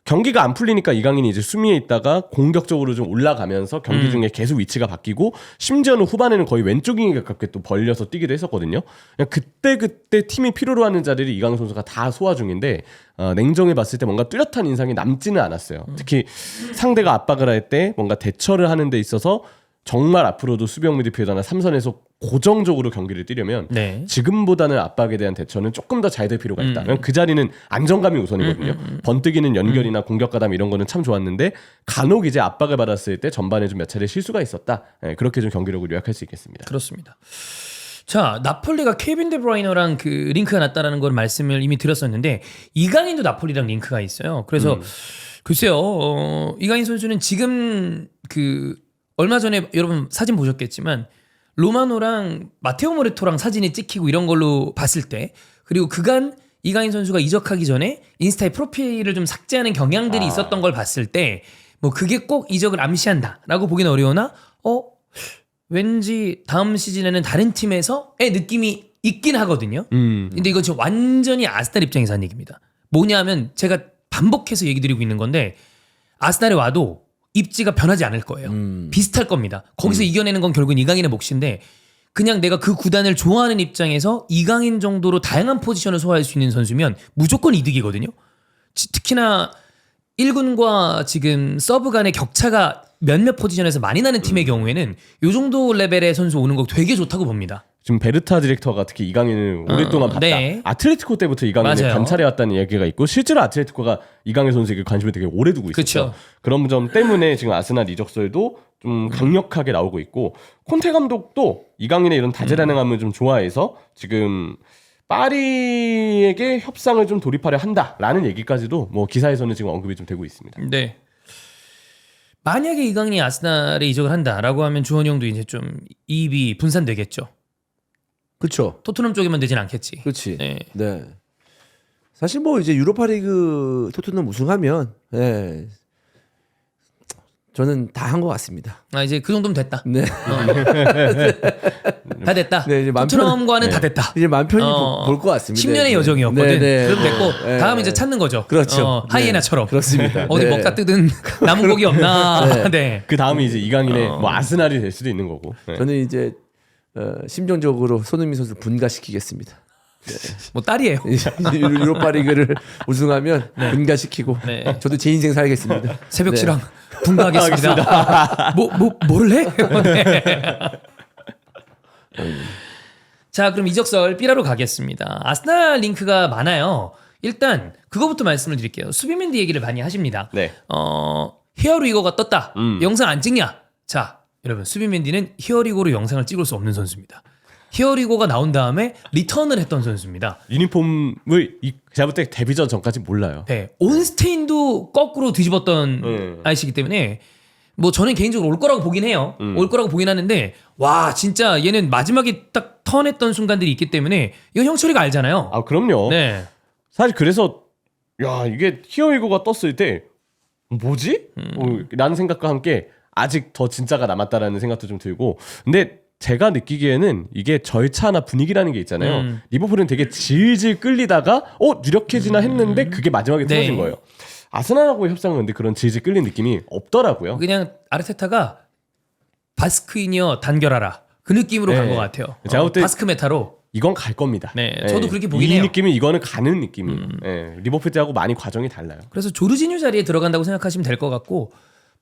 경기가 안 풀리니까 이강인이 이제 수미에 있다가 공격적으로 좀 올라가면서 경기 중에 계속 위치가 바뀌고 심지어는 후반에는 거의 왼쪽윙에 가깝게 또 벌려서 뛰기도 했었거든요. 그냥 그때 팀이 필요로 하는 자리를 이강인 선수가 다 소화 중인데 냉정히 봤을 때 뭔가 뚜렷한 인상이 남지는 않았어요. 특히 상대가 압박을 할 때 뭔가 대처를 하는 데 있어서 정말 앞으로도 수비형 미드필더나 3선에서 고정적으로 경기를 뛰려면 지금보다는 압박에 대한 대처는 조금 더 잘 될 필요가 있다. 왜냐면 그 자리는 안정감이 우선이거든요. 번뜩이는 연결이나 공격 가담 이런 거는 참 좋았는데 간혹 이제 압박을 받았을 때 전반에 좀 몇 차례 실수가 있었다. 네, 그렇게 좀 경기력을 요약할 수 있겠습니다. 그렇습니다. 자, 나폴리가 케빈 데브라이너랑 그 링크가 났다라는 걸 말씀을 이미 드렸었는데 이강인도 나폴리랑 링크가 있어요. 그래서 글쎄요, 이강인 선수는 지금 그 얼마 전에 여러분 사진 보셨겠지만 로마노랑 마테오 모레토랑 사진이 찍히고 이런 걸로 봤을 때 그리고 그간 이강인 선수가 이적하기 전에 인스타에 프로필을 좀 삭제하는 경향들이 있었던 걸 봤을 때 뭐 그게 꼭 이적을 암시한다라고 보기는 어려우나 왠지 다음 시즌에는 다른 팀에서의 느낌이 있긴 하거든요. 근데 이건 지금 완전히 아스날 입장에서 한 얘기입니다. 뭐냐면 제가 반복해서 얘기 드리고 있는 건데 아스날에 와도 입지가 변하지 않을 거예요. 비슷할 겁니다. 거기서 이겨내는 건 결국은 이강인의 몫인데 그냥 내가 그 구단을 좋아하는 입장에서 이강인 정도로 다양한 포지션을 소화할 수 있는 선수면 무조건 이득이거든요. 특히나 1군과 지금 서브 간의 격차가 몇몇 포지션에서 많이 나는 팀의 경우에는 이 정도 레벨의 선수 오는 거 되게 좋다고 봅니다. 지금 베르타 디렉터가 특히 이강인을 오랫동안 봤다. 네. 아틀레티코 때부터 이강인을 맞아요. 관찰해왔다는 얘기가 있고 실제로 아틀레티코가 이강인 선수에게 관심을 되게 오래 두고 있었죠. 그쵸. 그런 점 때문에 지금 아스날 이적설도 좀 강력하게 나오고 있고 콘테 감독도 이강인의 이런 다재다능함을 좀 좋아해서 지금 파리에게 협상을 좀 돌입하려 한다라는 얘기까지도 뭐 기사에서는 지금 언급이 좀 되고 있습니다. 네. 만약에 이강인이 아스날에 이적을 한다라고 하면 주원이 형도 이제 좀 이입이 분산되겠죠. 그렇죠. 토트넘 쪽에만 되진 않겠지. 그렇지. 네. 네. 사실 뭐 이제 유로파리그 토트넘 우승하면 저는 다 한 것 같습니다. 아 이제 그 정도면 됐다. 네. 다 됐다. 네, 이제 맘 토트넘과는 다 됐다. 이제 마음 편히 볼 것 같습니다. 10년의 네. 여정이었거든. 네, 네. 그럼 됐고 네. 다음 이제 찾는 거죠. 그렇죠. 하이에나처럼. 네. 그렇습니다. 어디 네. 먹다 뜯은 남은 고기 없나. 네. 네. 그 다음이 이제 이강인의 뭐 아스날이 될 수도 있는 거고. 네. 저는 이제 심정적으로 손흥민 선수를 분가시키겠습니다. 뭐 딸이에요. 유로파리그를 우승하면 분가시키고 네. 저도 제 인생 살겠습니다. 새벽치랑 분가하겠습니다. 뭐를 해? 네. 자, 그럼 이적설 삐라로 가겠습니다. 아스날 링크가 많아요. 일단 그거부터 말씀을 드릴게요. 수비맨디 얘기를 많이 하십니다. 네. 히어리고가 떴다. 영상 안 찍냐? 자, 여러분 수비맨디는 히어리고로 영상을 찍을 수 없는 선수입니다. 히어리고가 나온 다음에 리턴을 했던 선수입니다. 유니폼을 제가 볼 때 데뷔전 전까지 몰라요. 네, 온스테인도 거꾸로 뒤집었던 아이시기 때문에 뭐 저는 개인적으로 올 거라고 보긴 해요. 올 거라고 보긴 하는데 와 진짜 얘는 마지막에 딱 턴했던 순간들이 있기 때문에 이건 형철이가 알잖아요. 아 그럼요. 네. 사실 그래서 야 이게 히어리고가 떴을 때 뭐지? 라는 생각과 함께 아직 더 진짜가 남았다라는 생각도 좀 들고 근데 제가 느끼기에는 이게 절차나 분위기라는 게 있잖아요. 리버풀은 되게 질질 끌리다가 유력해지나 했는데 그게 마지막에 네. 틀어진 거예요. 아스날하고의 협상은 근데 그런 질질 끌린 느낌이 없더라고요. 그냥 아르테타가 바스크이니어 단결하라 그 느낌으로 네. 간 것 같아요. 제가 볼 때 바스크 메타로. 이건 갈 겁니다. 네, 저도 그렇게 보긴 이 해요. 느낌이 이거는 가는 느낌이. 리버풀 때하고 많이 과정이 달라요. 그래서 조르지뉴 자리에 들어간다고 생각하시면 될 것 같고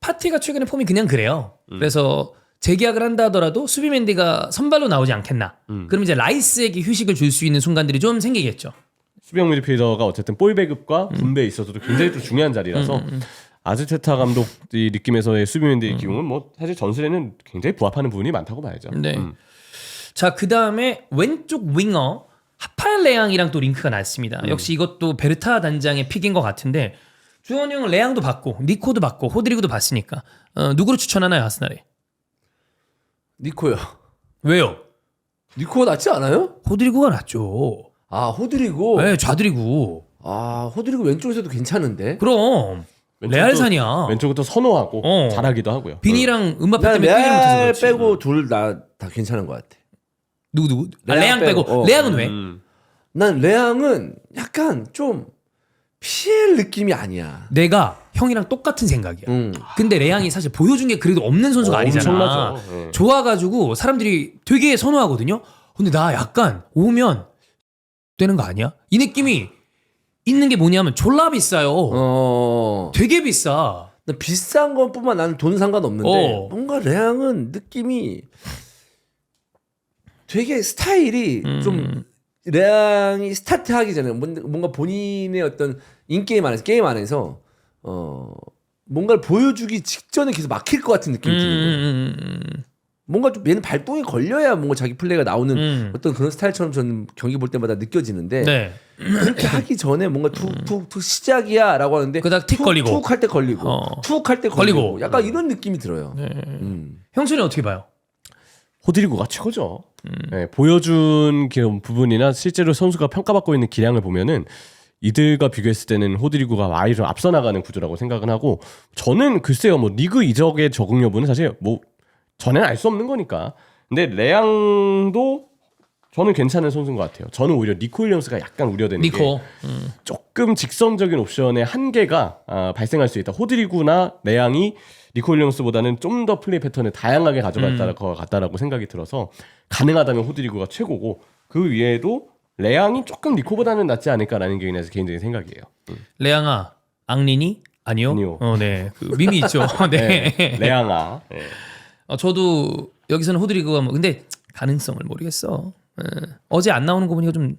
파티가 최근에 폼이 그냥 그래요. 그래서 재계약을 한다 하더라도 수비맨디가 선발로 나오지 않겠나. 그럼 이제 라이스에게 휴식을 줄 수 있는 순간들이 좀 생기겠죠. 수비형 미드필더가 어쨌든 볼 배급과 분배에 있어서도 굉장히 또 중요한 자리라서 아즈테타 감독 이 느낌에서의 수비맨디의 기용은 뭐 사실 전술에는 굉장히 부합하는 부분이 많다고 봐야죠. 네. 자, 그 다음에 왼쪽 윙어 하파엘 레앙이랑 또 링크가 났습니다. 역시 이것도 베르타 단장의 픽인 것 같은데 주원 형은 레앙도 받고 니코도 받고 호드리그도 받으니까 누구를 추천하나요 아스날에? 니코요. 왜요? 니코가 낫지 않아요? 호드리그가 낫죠. 아 호드리고. 네, 좌드리고. 아 호드리고 왼쪽에서도 괜찮은데. 그럼 레알산이야. 왼쪽부터 선호하고 잘하기도 하고요. 비니랑 음바페 난 때문에 뛰지 못해서 레알 그렇지. 빼고 둘 다 괜찮은 것 같아. 누구? 아, 레앙 레앙 빼고. 빼고. 레앙은 왜? 난 레앙은 약간 좀 PL 느낌이 아니야. 내가 형이랑 똑같은 생각이야. 근데 레앙이 사실 보여준 게 그래도 없는 선수가 아니잖아. 엄청나죠. 네. 좋아가지고 사람들이 되게 선호하거든요. 근데 나 약간 오면 되는 거 아니야? 이 느낌이 있는 게 뭐냐면 졸라 비싸요. 되게 비싸. 나 비싼 것뿐만 나는 돈 상관없는데 뭔가 레앙은 느낌이 되게 스타일이 좀 레앙이 스타트하기 전에 뭔가 본인의 어떤 게임 안에서 뭔가를 보여주기 직전에 계속 막힐 것 같은 느낌이 드는 거예요. 뭔가 좀 얘는 발동이 걸려야 뭔가 자기 플레이가 나오는 어떤 그런 스타일처럼 저는 경기 볼 때마다 느껴지는데 네. 그렇게 하기 전에 뭔가 툭툭툭 시작이야라고 하는데 그러다 틱 걸리고. 툭 할 때 걸리고 툭 할 때 걸리고 걸리고. 약간 이런 느낌이 들어요. 형수는 어떻게 봐요? 호드리구가 최고죠. 네, 보여준 부분이나 실제로 선수가 평가받고 있는 기량을 보면은 이들과 비교했을 때는 호드리구가 많이 좀 앞서 나가는 구조라고 생각은 하고 저는 글쎄요 뭐 리그 이적의 적응 여부는 사실 뭐 전에는 알 수 없는 거니까. 근데 레앙도 저는 괜찮은 선수인 것 같아요. 저는 오히려 니코 윌리엄스가 약간 우려되는 게 조금 직선적인 옵션의 한계가 발생할 수 있다. 호드리구나 레앙이 니코 윌리엄스보다는 좀 더 플레이 패턴을 다양하게 가져갈 것 같다라고 생각이 들어서 가능하다면 호드리구가 최고고 그 위에도 레앙이 조금 니코보다는 낫지 않을까라는 게 그냥 개인적인 생각이에요. 레앙아, 앙리니? 아니요. 네, 그 밈이 있죠. 네. 네, 레앙아. 네. 저도 여기서는 호드리그가 뭐 근데 가능성을 모르겠어. 어제 안 나오는 거 보니까 좀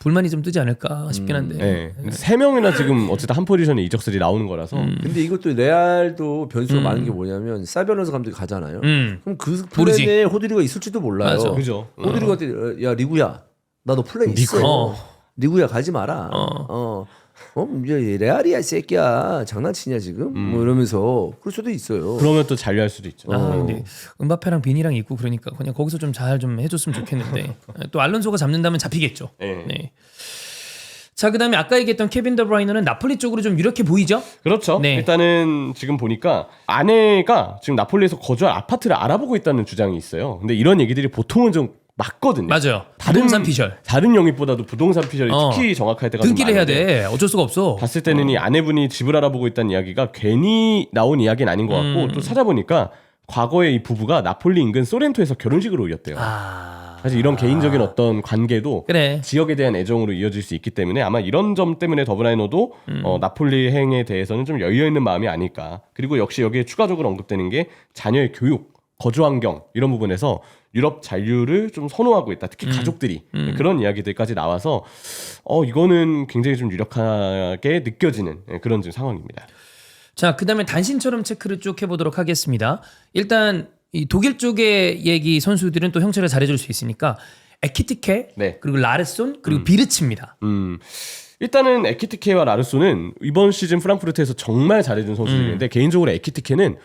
불만이 좀 뜨지 않을까 싶긴 한데. 네. 3명이나 지금 어쨌든 한 포지션에 이적설이 나오는 거라서. 근데 이것도 레알도 변수가 많은 게 뭐냐면 사비아노스 감독이 가잖아요. 그럼 그 모르지. 플랜에 호드리가 있을지도 몰라요. 맞아. 그죠. 호드리가 야 리구야 나 너 플랜 있어. 리구야 가지 마라. 이제 레알이야 이 새끼야 장난치냐 지금 뭐 이러면서 그럴 수도 있어요. 그러면 또 잔류할 수도 있죠. 근데 은바페랑 비니랑 있고 그러니까 그냥 거기서 좀 잘 좀 해줬으면 좋겠는데 또 알론소가 잡는다면 잡히겠죠. 네. 자 그다음에 아까 얘기했던 케빈 더브라이너는 나폴리 쪽으로 좀 유력해 보이죠? 그렇죠. 네. 일단은 지금 보니까 아내가 지금 나폴리에서 거주할 아파트를 알아보고 있다는 주장이 있어요. 근데 이런 얘기들이 보통은 좀 맞거든요. 맞아요. 부동산 피셜. 다른 영입보다도 부동산 피셜이 특히 정확할 때가 좀 등기를 해야 많은데 돼. 어쩔 수가 없어. 봤을 때는 이 아내분이 집을 알아보고 있다는 이야기가 괜히 나온 이야기는 아닌 것 같고 또 찾아보니까 과거에 이 부부가 나폴리 인근 소렌토에서 결혼식을 올렸대요. 사실 이런 개인적인 어떤 관계도 그래. 지역에 대한 애정으로 이어질 수 있기 때문에 아마 이런 점 때문에 더브라이너도 나폴리 행에 대해서는 좀 열려있는 마음이 아닐까. 그리고 역시 여기에 추가적으로 언급되는 게 자녀의 교육, 거주 환경 이런 부분에서 유럽 잔류를 좀 선호하고 있다. 특히 가족들이 그런 이야기들까지 나와서 이거는 굉장히 좀 유력하게 느껴지는 그런 지금 상황입니다. 자, 그다음에 단신처럼 체크를 쭉 해보도록 하겠습니다. 일단 이 독일 쪽의 얘기 선수들은 또 형체를 잘해줄 수 있으니까 에키티케 네. 그리고 라르손 그리고 비르츠입니다. 일단은 에키티케와 라르소는 이번 시즌 프랑크푸르트에서 정말 잘해준 선수들인데 개인적으로 에키티케는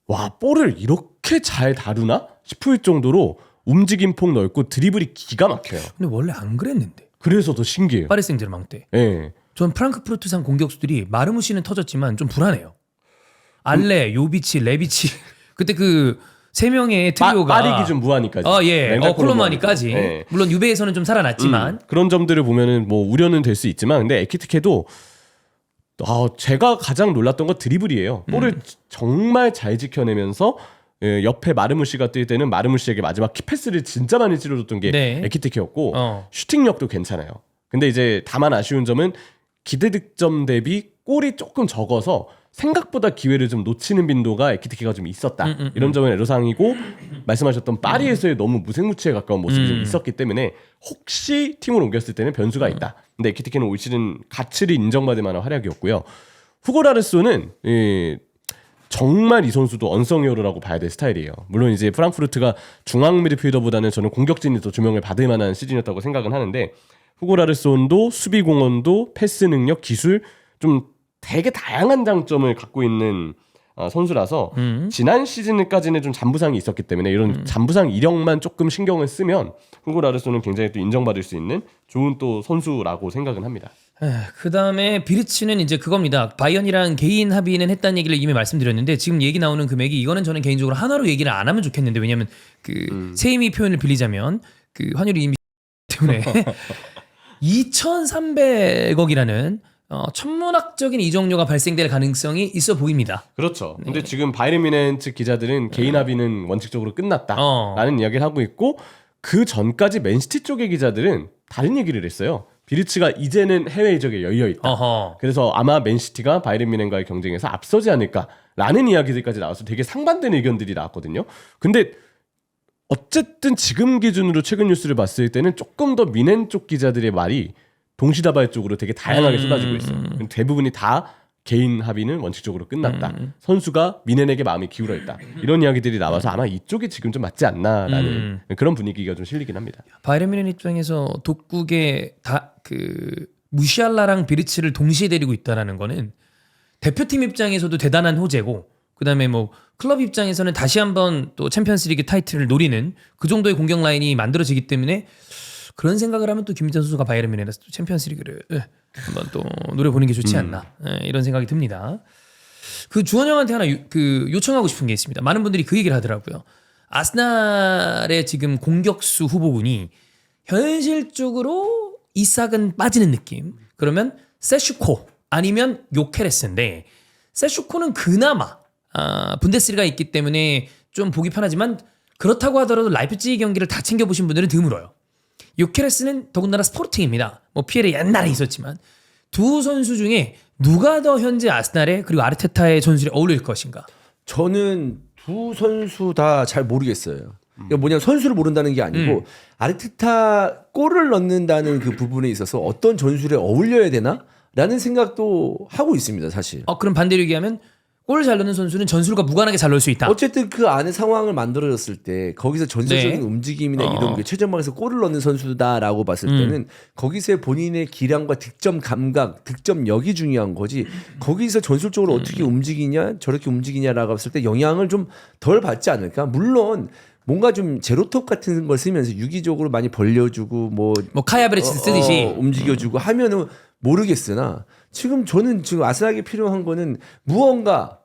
와 볼을 이렇게 잘 다루나 싶을 정도로 움직임 폭 넓고 드리블이 기가 막혀요. 근데 원래 안 그랬는데. 그래서 더 신기해요. 파리 생제르맹 때. 네. 전 프랑크푸르트상 공격수들이 마르무시는 터졌지만 좀 불안해요. 알레, 요비치, 레비치 그때 그 세 명의 트리오가 파리 기준 무하니까지. 콜로마니까지. 네. 물론 유베에서는 좀 살아났지만 그런 점들을 보면은 뭐 우려는 될 수 있지만 근데 에키티케도 제가 가장 놀랐던 건 드리블이에요. 볼을 정말 잘 지켜내면서 옆에 마르무시가 뛸 때는 마르무시에게 마지막 키패스를 진짜 많이 찔러줬던 게 네. 에키티케였고 슈팅력도 괜찮아요. 근데 이제 다만 아쉬운 점은 기대 득점 대비 골이 조금 적어서 생각보다 기회를 좀 놓치는 빈도가 에키티케가 좀 있었다. 이런 점은 애로사항이고 말씀하셨던 파리에서의 너무 무색무취에 가까운 모습이 좀 있었기 때문에 혹시 팀을 옮겼을 때는 변수가 있다. 근데 에키티케는 올 시즌 가치를 인정받을 만한 활약이었고요. 후고 라르소는 정말 이 선수도 언성 히어로라고 봐야 될 스타일이에요. 물론 이제 프랑크푸르트가 중앙 미드필더보다는 저는 공격진이 더 조명을 받을 만한 시즌이었다고 생각은 하는데 후고 라르손도 수비 공헌도 패스 능력, 기술 좀 되게 다양한 장점을 갖고 있는 선수라서 지난 시즌까지는 좀 잔부상이 있었기 때문에 이런 잔부상 이력만 조금 신경을 쓰면 후고 라르손은 굉장히 또 인정받을 수 있는 좋은 또 선수라고 생각은 합니다. 그 다음에 비르츠는 이제 그겁니다. 바이언이랑 개인 합의는 했다는 얘기를 이미 말씀드렸는데 지금 얘기 나오는 금액이 이거는 저는 개인적으로 하나로 얘기를 안 하면 좋겠는데 왜냐면 그 세이미 표현을 빌리자면 그 환율이 이미 때문에 2,300억이라는 천문학적인 이적료가 발생될 가능성이 있어 보입니다. 그렇죠. 근데 지금 바이에른 뮌헨 측 기자들은 개인 합의는 원칙적으로 끝났다라는 이야기를 하고 있고 그 전까지 맨시티 쪽의 기자들은 다른 얘기를 했어요. 비르츠가 이제는 해외 이적에 열려 있다. 그래서 아마 맨시티가 바이에른 뮌헨과의 경쟁에서 앞서지 않을까라는 이야기들까지 나와서 되게 상반된 의견들이 나왔거든요. 근데 어쨌든 지금 기준으로 최근 뉴스를 봤을 때는 조금 더 뮌헨 쪽 기자들의 말이 동시다발적으로 되게 다양하게 쏟아지고 있어요. 대부분이 다 개인 합의는 원칙적으로 끝났다. 선수가 미넨에게 마음이 기울어 있다. 이런 이야기들이 나와서 아마 이쪽이 지금 좀 맞지 않나라는 그런 분위기가 좀 실리긴 합니다. 바이에른 뮌헨 입장에서 독국에 무시알라랑 비르츠를 동시에 데리고 있다라는 거는 대표팀 입장에서도 대단한 호재고, 그다음에 뭐 클럽 입장에서는 다시 한번 또 챔피언스리그 타이틀을 노리는 그 정도의 공격 라인이 만들어지기 때문에 그런 생각을 하면 또 김민재 선수가 바이에른 뮌헨에서 또 챔피언스리그를 한번 또 노려보는 게 좋지 않나 이런 생각이 듭니다. 그 주원 형한테 하나 요청하고 싶은 게 있습니다. 많은 분들이 그 얘기를 하더라고요. 아스날의 지금 공격수 후보군이 현실적으로 이삭은 빠지는 느낌. 그러면 세슈코 아니면 요케레스인데, 세슈코는 그나마 분데스리가 있기 때문에 좀 보기 편하지만 그렇다고 하더라도 라이프치히 경기를 다 챙겨보신 분들은 드물어요. 요케레스는 더군다나 스포르팅입니다. 뭐 피엘이 옛날에 있었지만 두 선수 중에 누가 더 현재 아스날에 그리고 아르테타의 전술에 어울릴 것인가? 저는 두 선수 다 잘 모르겠어요. 그러니까 뭐냐면 선수를 모른다는 게 아니고 아르테타 골을 넣는다는 그 부분에 있어서 어떤 전술에 어울려야 되나라는 생각도 하고 있습니다, 사실. 그럼 반대로 얘기하면 골을 잘 넣는 선수는 전술과 무관하게 잘 넣을 수 있다. 어쨌든 그 안에 상황을 만들어졌을 때 거기서 전술적인 네. 움직임이나 이런 게 최전방에서 골을 넣는 선수다라고 봤을 때는 거기서의 본인의 기량과 득점 감각, 득점력이 중요한 거지. 거기서 전술적으로 어떻게 움직이냐, 저렇게 움직이냐라고 봤을 때 영향을 좀 덜 받지 않을까? 물론 뭔가 좀 제로톱 같은 걸 쓰면서 유기적으로 많이 벌려주고 뭐 카야브레치 쓰듯이 움직여주고 하면은 모르겠으나 저는 지금 아스날에게 필요한 거는 무언가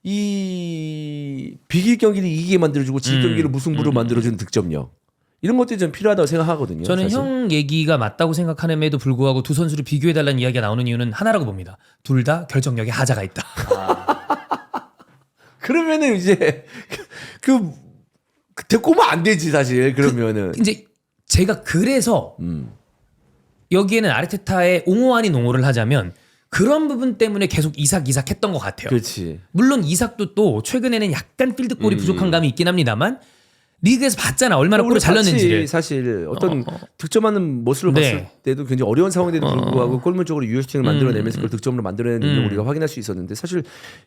이 비길 경기를 이기게 만들어주고 질 경기를 무승부로 만들어주는 득점력, 이런 것들이 좀 필요하다고 생각하거든요. 저는 사실. 형 얘기가 맞다고 생각함에도 불구하고 두 선수를 비교해달라는 이야기가 나오는 이유는 하나라고 봅니다. 둘 다 결정력에 하자가 있다. 그러면은 이제 데리고 오면 안 되지 사실. 그러면은 이제 제가 그래서 여기에는 아르테타의 옹호 아닌 옹호를 하자면 그런 부분 때문에 계속 이삭 했던 것 같아요. 그렇지. 물론 이삭도 또 최근에는 약간 필드골이 부족한 감이 있긴 합니다만 리그에서 봤잖아 얼마나 골을 잘 넣는지를. 사실 어떤 득점하는 모습을 네. 봤을 때도 굉장히 어려운 상황인데도 불구하고 골문 쪽으로 유효슈팅을 만들어내면서 그걸 득점으로 만들어내는 능력을 우리가 확인할 수 있었는데, 사실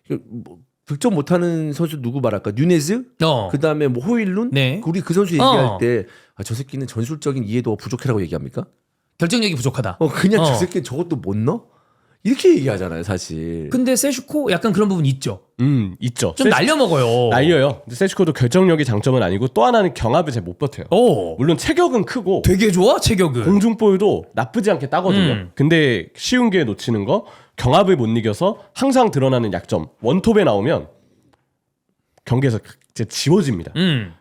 뭐 득점 못하는 선수 누구 말할까? 누네즈? 그다음에 뭐 호일룬? 네. 우리 그 선수 얘기할 때 저 새끼는 전술적인 이해도가 부족해라고 얘기합니까? 결정력이 부족하다. 그냥 저 새끼는 저것도 못 넣어? 이렇게 얘기하잖아요, 사실. 근데 세슈코 약간 그런 부분 있죠. 있죠. 좀 날려먹어요. 날려요. 근데 세슈코도 결정력이 장점은 아니고 또 하나는 경합을 잘 못 버텨요. 물론 체격은 크고 되게 좋아 체격은. 공중볼도 나쁘지 않게 따거든요. 근데 쉬운 기회 놓치는 거, 경합을 못 이겨서 항상 드러나는 약점, 원톱에 나오면 경기에서 이제 지워집니다.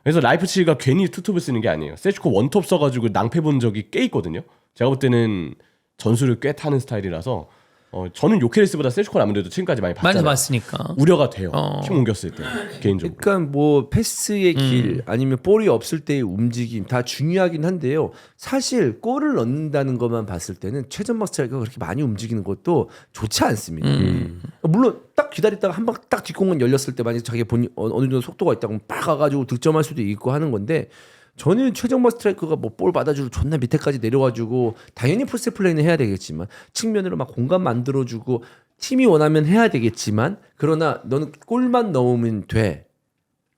그래서 라이프치히가 괜히 투톱을 쓰는 게 아니에요. 세슈코 원톱 써가지고 낭패 본 적이 꽤 있거든요. 제가 볼 때는 전술을 꽤 타는 스타일이라서 저는 요케레스보다 세슈코를 아무래도 지금까지 많이 봤잖아요. 많이 봤으니까. 우려가 돼요. 팀 옮겼을 때 개인적으로. 그러니까 뭐 패스의 길 아니면 볼이 없을 때의 움직임 다 중요하긴 한데요. 사실 골을 넣는다는 것만 봤을 때는 최전방 스트라이커가 그렇게 많이 움직이는 것도 좋지 않습니다. 물론 딱 기다렸다가 한 방 딱 뒷공간 열렸을 때 만약 자기 본인 어느 정도 속도가 있다고 빡 가가지고 득점할 수도 있고 하는 건데, 저는 최정만 스트라이커가 뭐 볼 받아주고 존나 밑에까지 내려와주고 당연히 포스트 플레이는 해야 되겠지만 측면으로 막 공간 만들어주고 팀이 원하면 해야 되겠지만, 그러나 너는 골만 넣으면 돼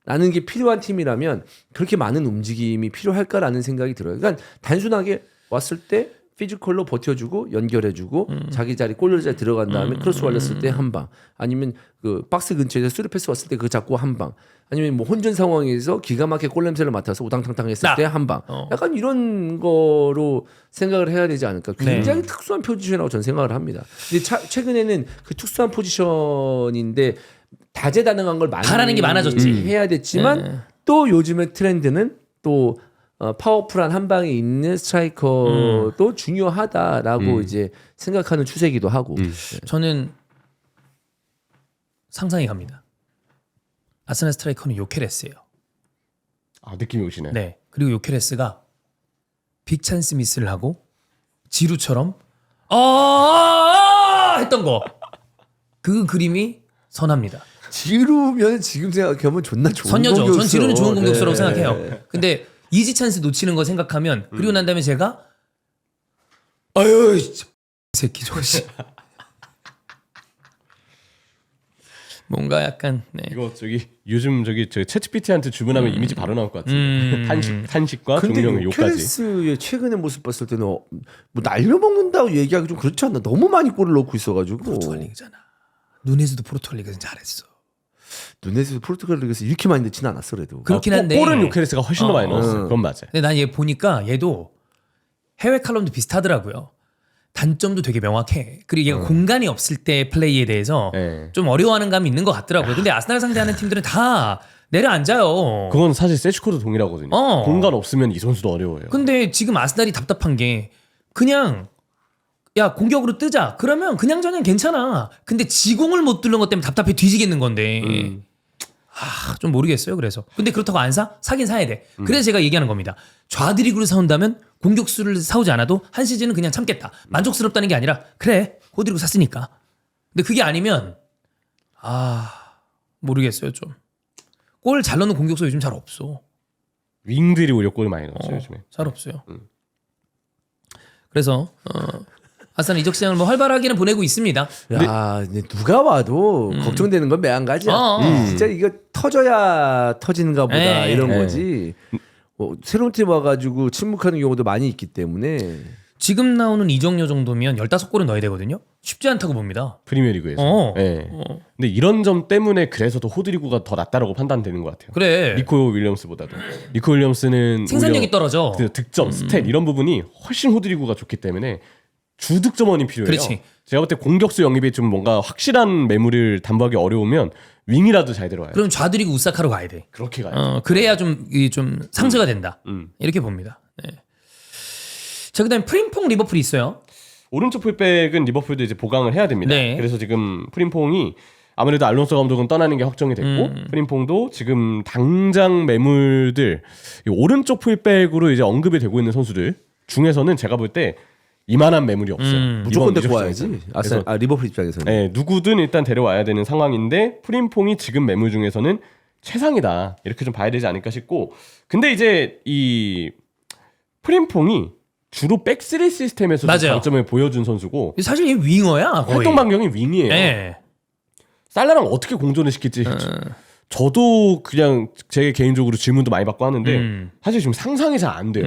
라는 게 필요한 팀이라면 그렇게 많은 움직임이 필요할까라는 생각이 들어요. 그러니까 단순하게 왔을 때 피지컬로 버텨주고 연결해주고 자기 자리 골 자리 들어간 다음에 크로스 올렸을 때 한 방, 아니면 그 박스 근처에서 스루 패스 왔을 때 그거 잡고 한 방, 아니면 뭐 혼전 상황에서 기가 막히게 골 냄새를 맡아서 우당탕탕 했을 때 한 방, 약간 이런 거로 생각을 해야 되지 않을까. 굉장히 특수한 포지션이라고 저는 생각을 합니다. 근데 최근에는 그 특수한 포지션인데 다재다능한 걸 많이 바라는 게 많아졌지. 해야 됐지만 또 요즘의 트렌드는 또 파워풀한 한 방에 있는 스트라이커도 중요하다라고 이제 생각하는 추세이기도 하고. 저는 상상이 갑니다. 아스날 스트라이커는 요케레스예요. 느낌이 오시네. 네. 그리고 요케레스가 빅찬스 미스를 하고 지루처럼 했던 거. 그 그림이 선합니다. 지루면 지금 생각하면 존나 좋은 선녀죠. 공격수. 전 지루는 좋은 공격수라고 네. 생각해요. 근데 이지 찬스 놓치는 거 생각하면 그리고 난 다음에 제가 아유 이 새끼 저씨 뭔가 약간 이거 요즘 저 챗GPT한테 주문하면 이미지 바로 나올 것 같은데 탄식과 종영의 요까지. 요케레스의 최근의 모습 봤을 때는 뭐 날려먹는다고 얘기하기 좀 그렇지 않나? 너무 많이 골을 넣고 있어가지고. 포르투갈 리그잖아. 누네즈도 포르투갈 리그에서 잘했어. 누네즈도 포르투갈 리그에서 이렇게 많이 넣지는 않았어 그래도. 그렇긴 한데 골은 요케레스가 훨씬 더 많이 넣었어요. 그건 맞아요. 근데 난 얘 보니까 얘도 해외 칼럼도 비슷하더라고요. 단점도 되게 명확해. 그리고 얘가 공간이 없을 때 플레이에 대해서 좀 어려워하는 감이 있는 것 같더라고요. 근데 아스날 상대하는 팀들은 다 내려앉아요. 그건 사실 세슈코도 동일하거든요. 공간 없으면 이 선수도 어려워요. 근데 지금 아스날이 답답한 게 그냥 야 공격으로 뜨자. 그러면 그냥 저냥 괜찮아. 근데 지공을 못 뚫는 것 때문에 답답해 뒤지겠는 건데. 좀 모르겠어요. 그래서 근데 그렇다고 안 사? 사긴 사야 돼. 그래서 제가 얘기하는 겁니다. 좌드리그를 사온다면 공격수를 사오지 않아도 한 시즌은 그냥 참겠다. 만족스럽다는 게 아니라 그래 호드리그 샀으니까. 근데 그게 아니면 모르겠어요. 좀 골 잘 넣는 공격수 요즘 잘 없어. 윙들이 오히려 골 많이 넣었죠 요즘에. 잘 없어요. 그래서 아스날 이적 시장을 뭐 활발하게는 보내고 있습니다. 야, 이제 누가 와도 걱정되는 건 매한가지야. 진짜 이거 터져야 터지는가 보다 이런 거지. 새로운 팀 와가지고 침묵하는 경우도 많이 있기 때문에. 지금 나오는 이적료 정도면 15골은 넣어야 되거든요. 쉽지 않다고 봅니다. 프리미어리그에서. 근데 이런 점 때문에 그래서 더 호드리구가 더 낫다라고 판단되는 것 같아요. 그래. 니코 윌리엄스보다도. 니코 윌리엄스는 생산력이 떨어져. 그 득점, 스탯 이런 부분이 훨씬 호드리구가 좋기 때문에 주득점원이 필요해요. 그렇지. 제가 볼 때 공격수 영입이 좀 뭔가 확실한 매물을 담보하기 어려우면 윙이라도 잘 들어와요. 그럼 좌드리그 우사카로 가야 돼. 그렇게 가요. 그래야 좀 상쇄가 된다. 이렇게 봅니다. 네. 자, 그다음에 프림퐁 리버풀이 있어요. 오른쪽 풀백은 리버풀도 이제 보강을 해야 됩니다. 네. 그래서 지금 프림퐁이 아무래도 알론소 감독은 떠나는 게 확정이 됐고 프림퐁도 지금 당장 매물들 오른쪽 풀백으로 이제 언급이 되고 있는 선수들 중에서는 제가 볼 때 이만한 매물이 없어요. 무조건 이번 데리고 와야지. 그래서 리버풀 입장에서는. 네, 누구든 일단 데려와야 되는 상황인데 프림퐁이 지금 매물 중에서는 최상이다 이렇게 좀 봐야 되지 않을까 싶고 근데 이제 이 프림퐁이 주로 백스리 시스템에서 장점을 보여준 선수고 사실 얘 윙어야 거의. 활동 반경이 윙이에요. 네. 살라랑 어떻게 공존을 시킬지 저도 그냥 제 개인적으로 질문도 많이 받고 하는데 사실 지금 상상이 잘 안 돼요.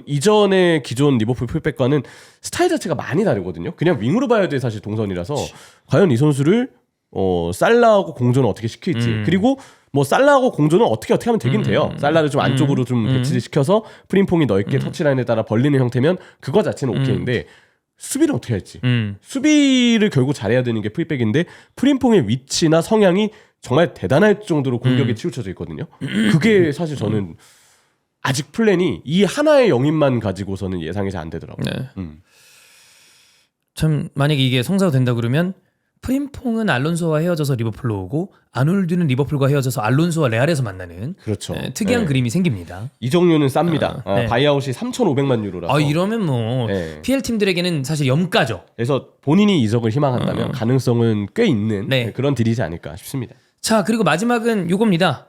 이전에 기존 리버풀 풀백과는 스타일 자체가 많이 다르거든요. 그냥 윙으로 봐야 돼 사실 동선이라서 과연 이 선수를 살라하고 공존을 어떻게 시킬지 그리고 뭐 살라하고 공존을 어떻게 하면 되긴 돼요. 살라를 좀 안쪽으로 좀 배치를 시켜서 프림퐁이 넓게 터치라인에 따라 벌리는 형태면 그거 자체는 오케이인데 수비를 어떻게 할지 수비를 결국 잘해야 되는 게 풀백인데 프림퐁의 위치나 성향이 정말 대단할 정도로 공격에 치우쳐져 있거든요. 그게 사실 저는 아직 플랜이 이 하나의 영입만 가지고서는 예상이 잘 안 되더라고요. 네. 참 만약에 이게 성사가 된다 그러면 프림퐁은 알론소와 헤어져서 리버풀로 오고 아놀드는 리버풀과 헤어져서 알론소와 레알에서 만나는 그렇죠. 특이한 그림이 생깁니다. 이적료는 쌉니다. 네. 바이아웃이 3,500만 유로라서. 이러면 뭐 PL 팀들에게는 사실 염가죠. 그래서 본인이 이적을 희망한다면 가능성은 꽤 있는 네. 그런 딜이지 않을까 싶습니다. 자, 그리고 마지막은 요겁니다.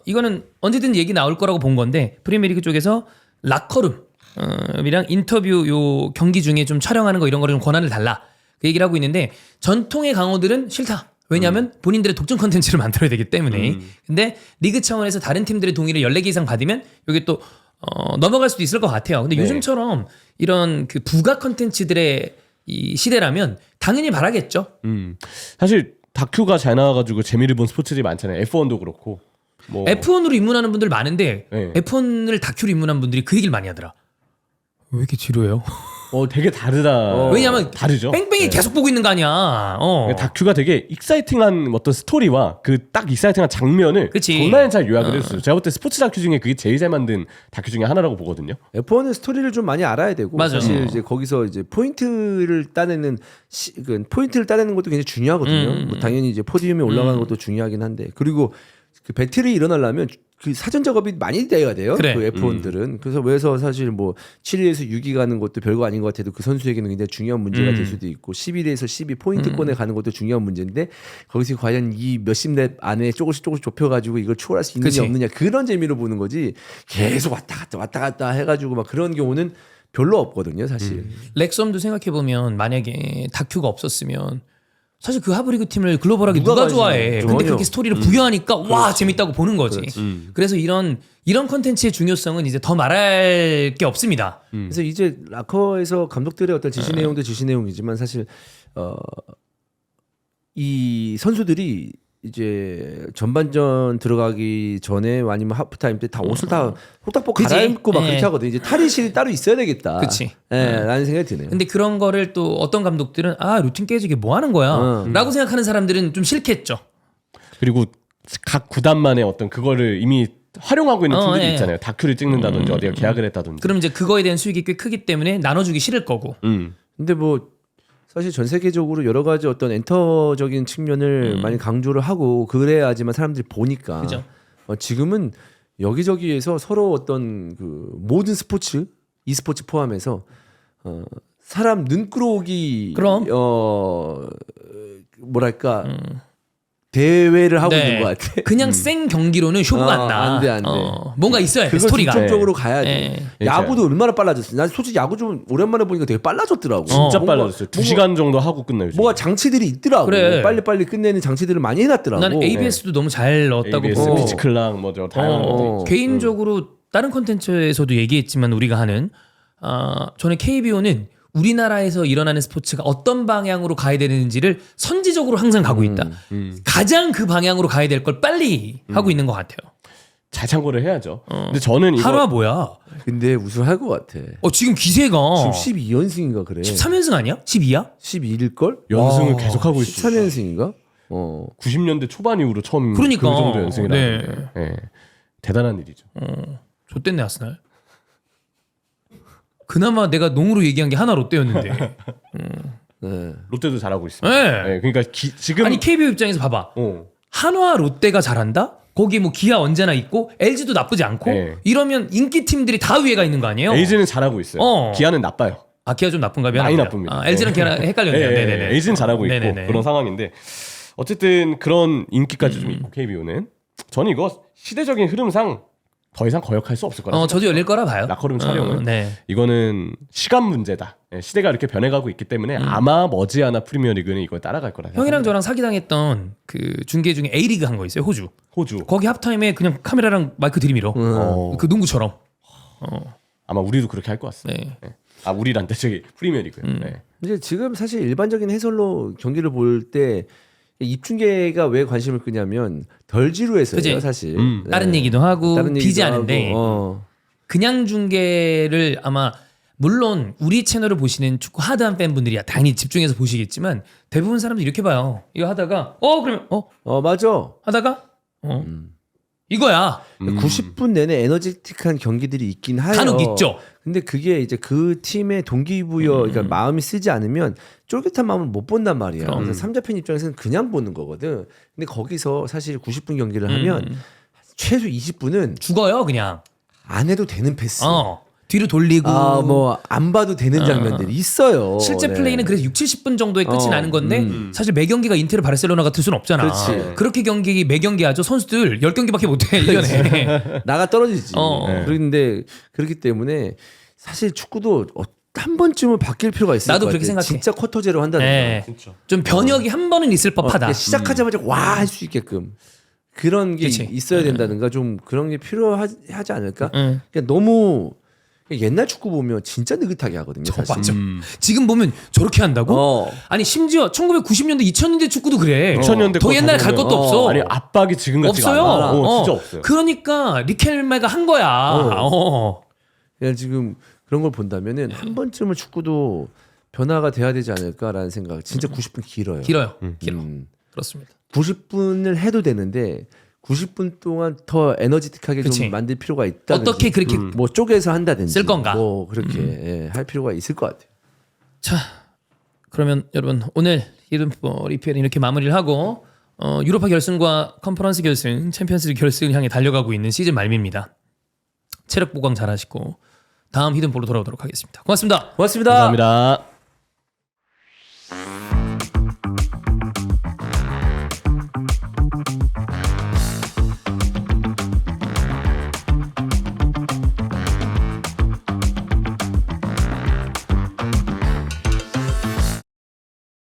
이거는 언제든 얘기 나올 거라고 본 건데 프리미어리그 쪽에서 라커룸이랑 인터뷰 요 경기 중에 좀 촬영하는 거 이런 거를 좀 권한을 달라. 그 얘기를 하고 있는데 전통의 강호들은 싫다. 왜냐하면 본인들의 독점 컨텐츠를 만들어야 되기 때문에. 근데 리그 차원에서 다른 팀들의 동의를 14개 이상 받으면 이게 또 넘어갈 수도 있을 것 같아요. 근데 요즘처럼 이런 그 부가 컨텐츠들의 이 시대라면 당연히 바라겠죠. 사실 다큐가 잘 나와가지고 재미를 본 스포츠들이 많잖아요. F1도 그렇고. 뭐. F1으로 입문하는 분들 많은데 네. F1을 다큐로 입문한 분들이 그 얘기를 많이 하더라. 왜 이렇게 지루해요? 되게 다르다. 왜냐면 다르죠. 뺑뺑이 계속 보고 있는 거 아니야. 다큐가 되게 익사이팅한 어떤 스토리와 그 딱 익사이팅한 장면을 그치. 정말 잘 요약을 했어요. 제가 볼 때 스포츠 다큐 중에 그게 제일 잘 만든 다큐 중에 하나라고 보거든요. F1은 스토리를 좀 많이 알아야 되고 맞아. 사실 이제 거기서 이제 포인트를 따내는 것도 굉장히 중요하거든요. 뭐 당연히 이제 포디움에 올라가는 것도 중요하긴 한데 그리고 그 배틀이 일어나려면 그 사전 작업이 많이 돼야 돼요. 그래. 그 F1들은. 그래서 사실 뭐 7위에서 6위 가는 것도 별거 아닌 것 같아도 그 선수에게는 굉장히 중요한 문제가 될 수도 있고 11위에서 12위 포인트권에 가는 것도 중요한 문제인데 거기서 과연 이 몇십 랩 안에 조금씩 좁혀가지고 이걸 초월할 수 있느냐 없느냐 그런 재미로 보는 거지 계속 왔다 갔다 해가지고 막 그런 경우는 별로 없거든요, 사실. 렉섬도 생각해 보면 만약에 다큐가 없었으면 사실 그 하브리그 팀을 글로벌하게 누가 누가 관심이 좋아해. 있죠. 근데 전혀. 그렇게 스토리를 부여하니까 와 재밌다고 보는 거지. 그래서 이런 컨텐츠의 중요성은 이제 더 말할 게 없습니다. 그래서 이제 라커에서 감독들의 어떤 지시 내용도 지시 내용이지만 사실 이 선수들이 이제 전반전 들어가기 전에 아니면 하프타임 때 다 옷을 다 홀딱 벗고 그치? 갈아입고 막 예. 그렇게 하거든. 이제 탈의실이 따로 있어야 되겠다. 그치. 라는 생각이 드네요. 근데 그런 거를 또 어떤 감독들은 아 루틴 깨지게 뭐 하는 거야 라고 생각하는 사람들은 좀 싫겠죠. 그리고 각 구단만의 어떤 그거를 이미 활용하고 있는 팀들이 예. 있잖아요. 다큐를 찍는다든지 어디가 계약을 했다든지. 그럼 이제 그거에 대한 수익이 꽤 크기 때문에 나눠주기 싫을 거고. 근데 뭐 사실 전 세계적으로 여러 가지 어떤 엔터적인 측면을 많이 강조를 하고 그래야지만 사람들이 보니까 그죠. 지금은 여기저기에서 서로 어떤 그 모든 스포츠, e스포츠 포함해서 사람 눈 끌어오기 그럼. 뭐랄까 대회를 하고 네. 있는 것 같아. 그냥 생 경기로는 쇼부가 안 나. 안 돼, 안 돼. 뭔가 있어야 돼 그걸 스토리가. 중점적으로 가야 돼. 예. 야구도 얼마나 빨라졌어. 난 솔직히 야구 좀 오랜만에 보니까 되게 빨라졌더라고. 진짜 뭔가- 빨라졌어요. 2시간 정도 하고 끝나요. 뭐가 장치들이 있더라고. 그래. 빨리빨리 끝내는 장치들을 많이 해놨더라고. 나는 ABS도 너무 잘 넣었다고 ABS, 보고. 피치클락 뭐저 다양한 것도 있죠. 개인적으로 다른 콘텐츠에서도 얘기했지만 우리가 하는 저는 KBO는 우리나라에서 일어나는 스포츠가 어떤 방향으로 가야 되는지를 선지적으로 항상 가고 있다. 가장 그 방향으로 가야 될 걸 빨리 하고 있는 것 같아요. 잘 참고를 해야죠. 근데 저는 이거 하루아 뭐야? 근데 우승할 것 같아. 지금 기세가 지금 12연승인가 그래. 13연승 아니야? 12야? 12일걸? 연승을 계속하고 있어요. 13연승인가? 90년대 초반 이후로 처음 그러니까. 그 정도 연승이 네. 나는데 예. 대단한 일이죠. 좆됐네 아스날. 그나마 내가 농으로 얘기한 게 하나 롯데였는데. 네. 롯데도 잘하고 있습니다. 네. 예, 그러니까 지금 아니 KBO 입장에서 봐봐. 한화 롯데가 잘한다? 거기 뭐 기아 언제나 있고 LG도 나쁘지 않고 네. 이러면 인기 팀들이 다 위에가 있는 거 아니에요? LG는 잘하고 있어요. 기아는 나빠요. 기아 좀 나쁜가 봐요. 많이 나쁩니다. LG랑 기아랑 헷갈렸네요. 네네네. LG는 잘하고 있고 네네네. 그런 상황인데 어쨌든 그런 인기까지 좀 있고 KBO는 저는 이거 시대적인 흐름상 더 이상 거역할 수 없을 거라고 저도 열릴 거라 봐요. 라커룸 촬영은 네. 이거는 시간 문제다. 예, 시대가 이렇게 변해가고 있기 때문에 아마 머지않아 프리미어리그는 이걸 따라갈 거라. 형이랑 저랑 사기당했던 그 중계 중에 A리그 한 거 있어요. 호주. 거기 합타임에 그냥 카메라랑 마이크 들이밀어. 그 농구처럼. 아마 우리도 그렇게 할 것 같습니다. 네. 예. 우리란데 저기 프리미어리그. 예. 근데 지금 사실 일반적인 해설로 경기를 볼 때 입중계가 왜 관심을 끄냐면 덜 지루해서요, 그치? 사실. 다른 얘기도 하고 다른 비지 얘기도 않은데 하고, 그냥 중계를 아마 물론 우리 채널을 보시는 축구 하드한 팬분들이야 당연히 집중해서 보시겠지만 대부분 사람들이 이렇게 봐요. 이거 하다가 그러면 맞아. 하다가 이거야. 90분 내내 에너지틱한 경기들이 있긴 해요. 간혹 있죠. 근데 그게 이제 그 팀의 동기부여, 그러니까 마음이 쓰지 않으면 쫄깃한 마음을 못 본단 말이야. 그래서 삼자팬 입장에서는 그냥 보는 거거든. 근데 거기서 사실 90분 경기를 하면 최소 20분은 죽어요 그냥. 안 해도 되는 패스. 뒤로 돌리고 뭐 안 봐도 되는 장면들이 있어요. 실제 네. 플레이는 그래서 6, 70분 정도에 끝이 나는 건데 사실 매 경기가 인테르 바르셀로나 같을 수는 없잖아. 그렇지. 그렇게 경기 매 경기 하죠. 선수들 10경기밖에 못 해. 1년에. 나가 떨어지지. 네. 그런데 그렇기 때문에 사실 축구도 한 번쯤은 바뀔 필요가 있을 나도 것 그렇게 같아. 생각해. 진짜 쿼터제로 한다는 네. 그렇죠. 좀 변혁이 한 번은 있을 법하다. 그러니까 시작하자마자 와 할 수 있게끔 그런 게 그치. 있어야 된다든가 좀 그런 게 필요하지 않을까? 그러니까 너무 옛날 축구 보면 진짜 느긋하게 하거든요. 사실. 맞아. 지금 보면 저렇게 한다고? 아니 심지어 1990년대 2000년대 축구도 그래. 2000년대 더 거 옛날에 갈 가보면, 것도 없어. 아니 압박이 지금 같지가 없어요. 않아. 진짜 없어요. 그러니까 리켈메가 한 거야. 그냥 지금 그런 걸 본다면은 한 번쯤은 축구도 변화가 돼야 되지 않을까라는 생각. 진짜 90분 길어요. 길어요. 길어. 그렇습니다. 90분을 해도 되는데 90분 동안 더 에너지틱하게 그치. 좀 만들 필요가 있다. 어떻게 그렇게 뭐 쪼개서 한다든지 쓸 건가? 뭐 그렇게 할 필요가 있을 것 같아요. 자, 그러면 여러분 오늘 히든 리필 이렇게 마무리를 하고 유로파 결승과 컨퍼런스 결승, 챔피언스리그 결승을 향해 달려가고 있는 시즌 말미입니다. 체력 보강 잘하시고 다음 히든볼로 돌아오도록 하겠습니다. 고맙습니다. 고맙습니다. 감사합니다.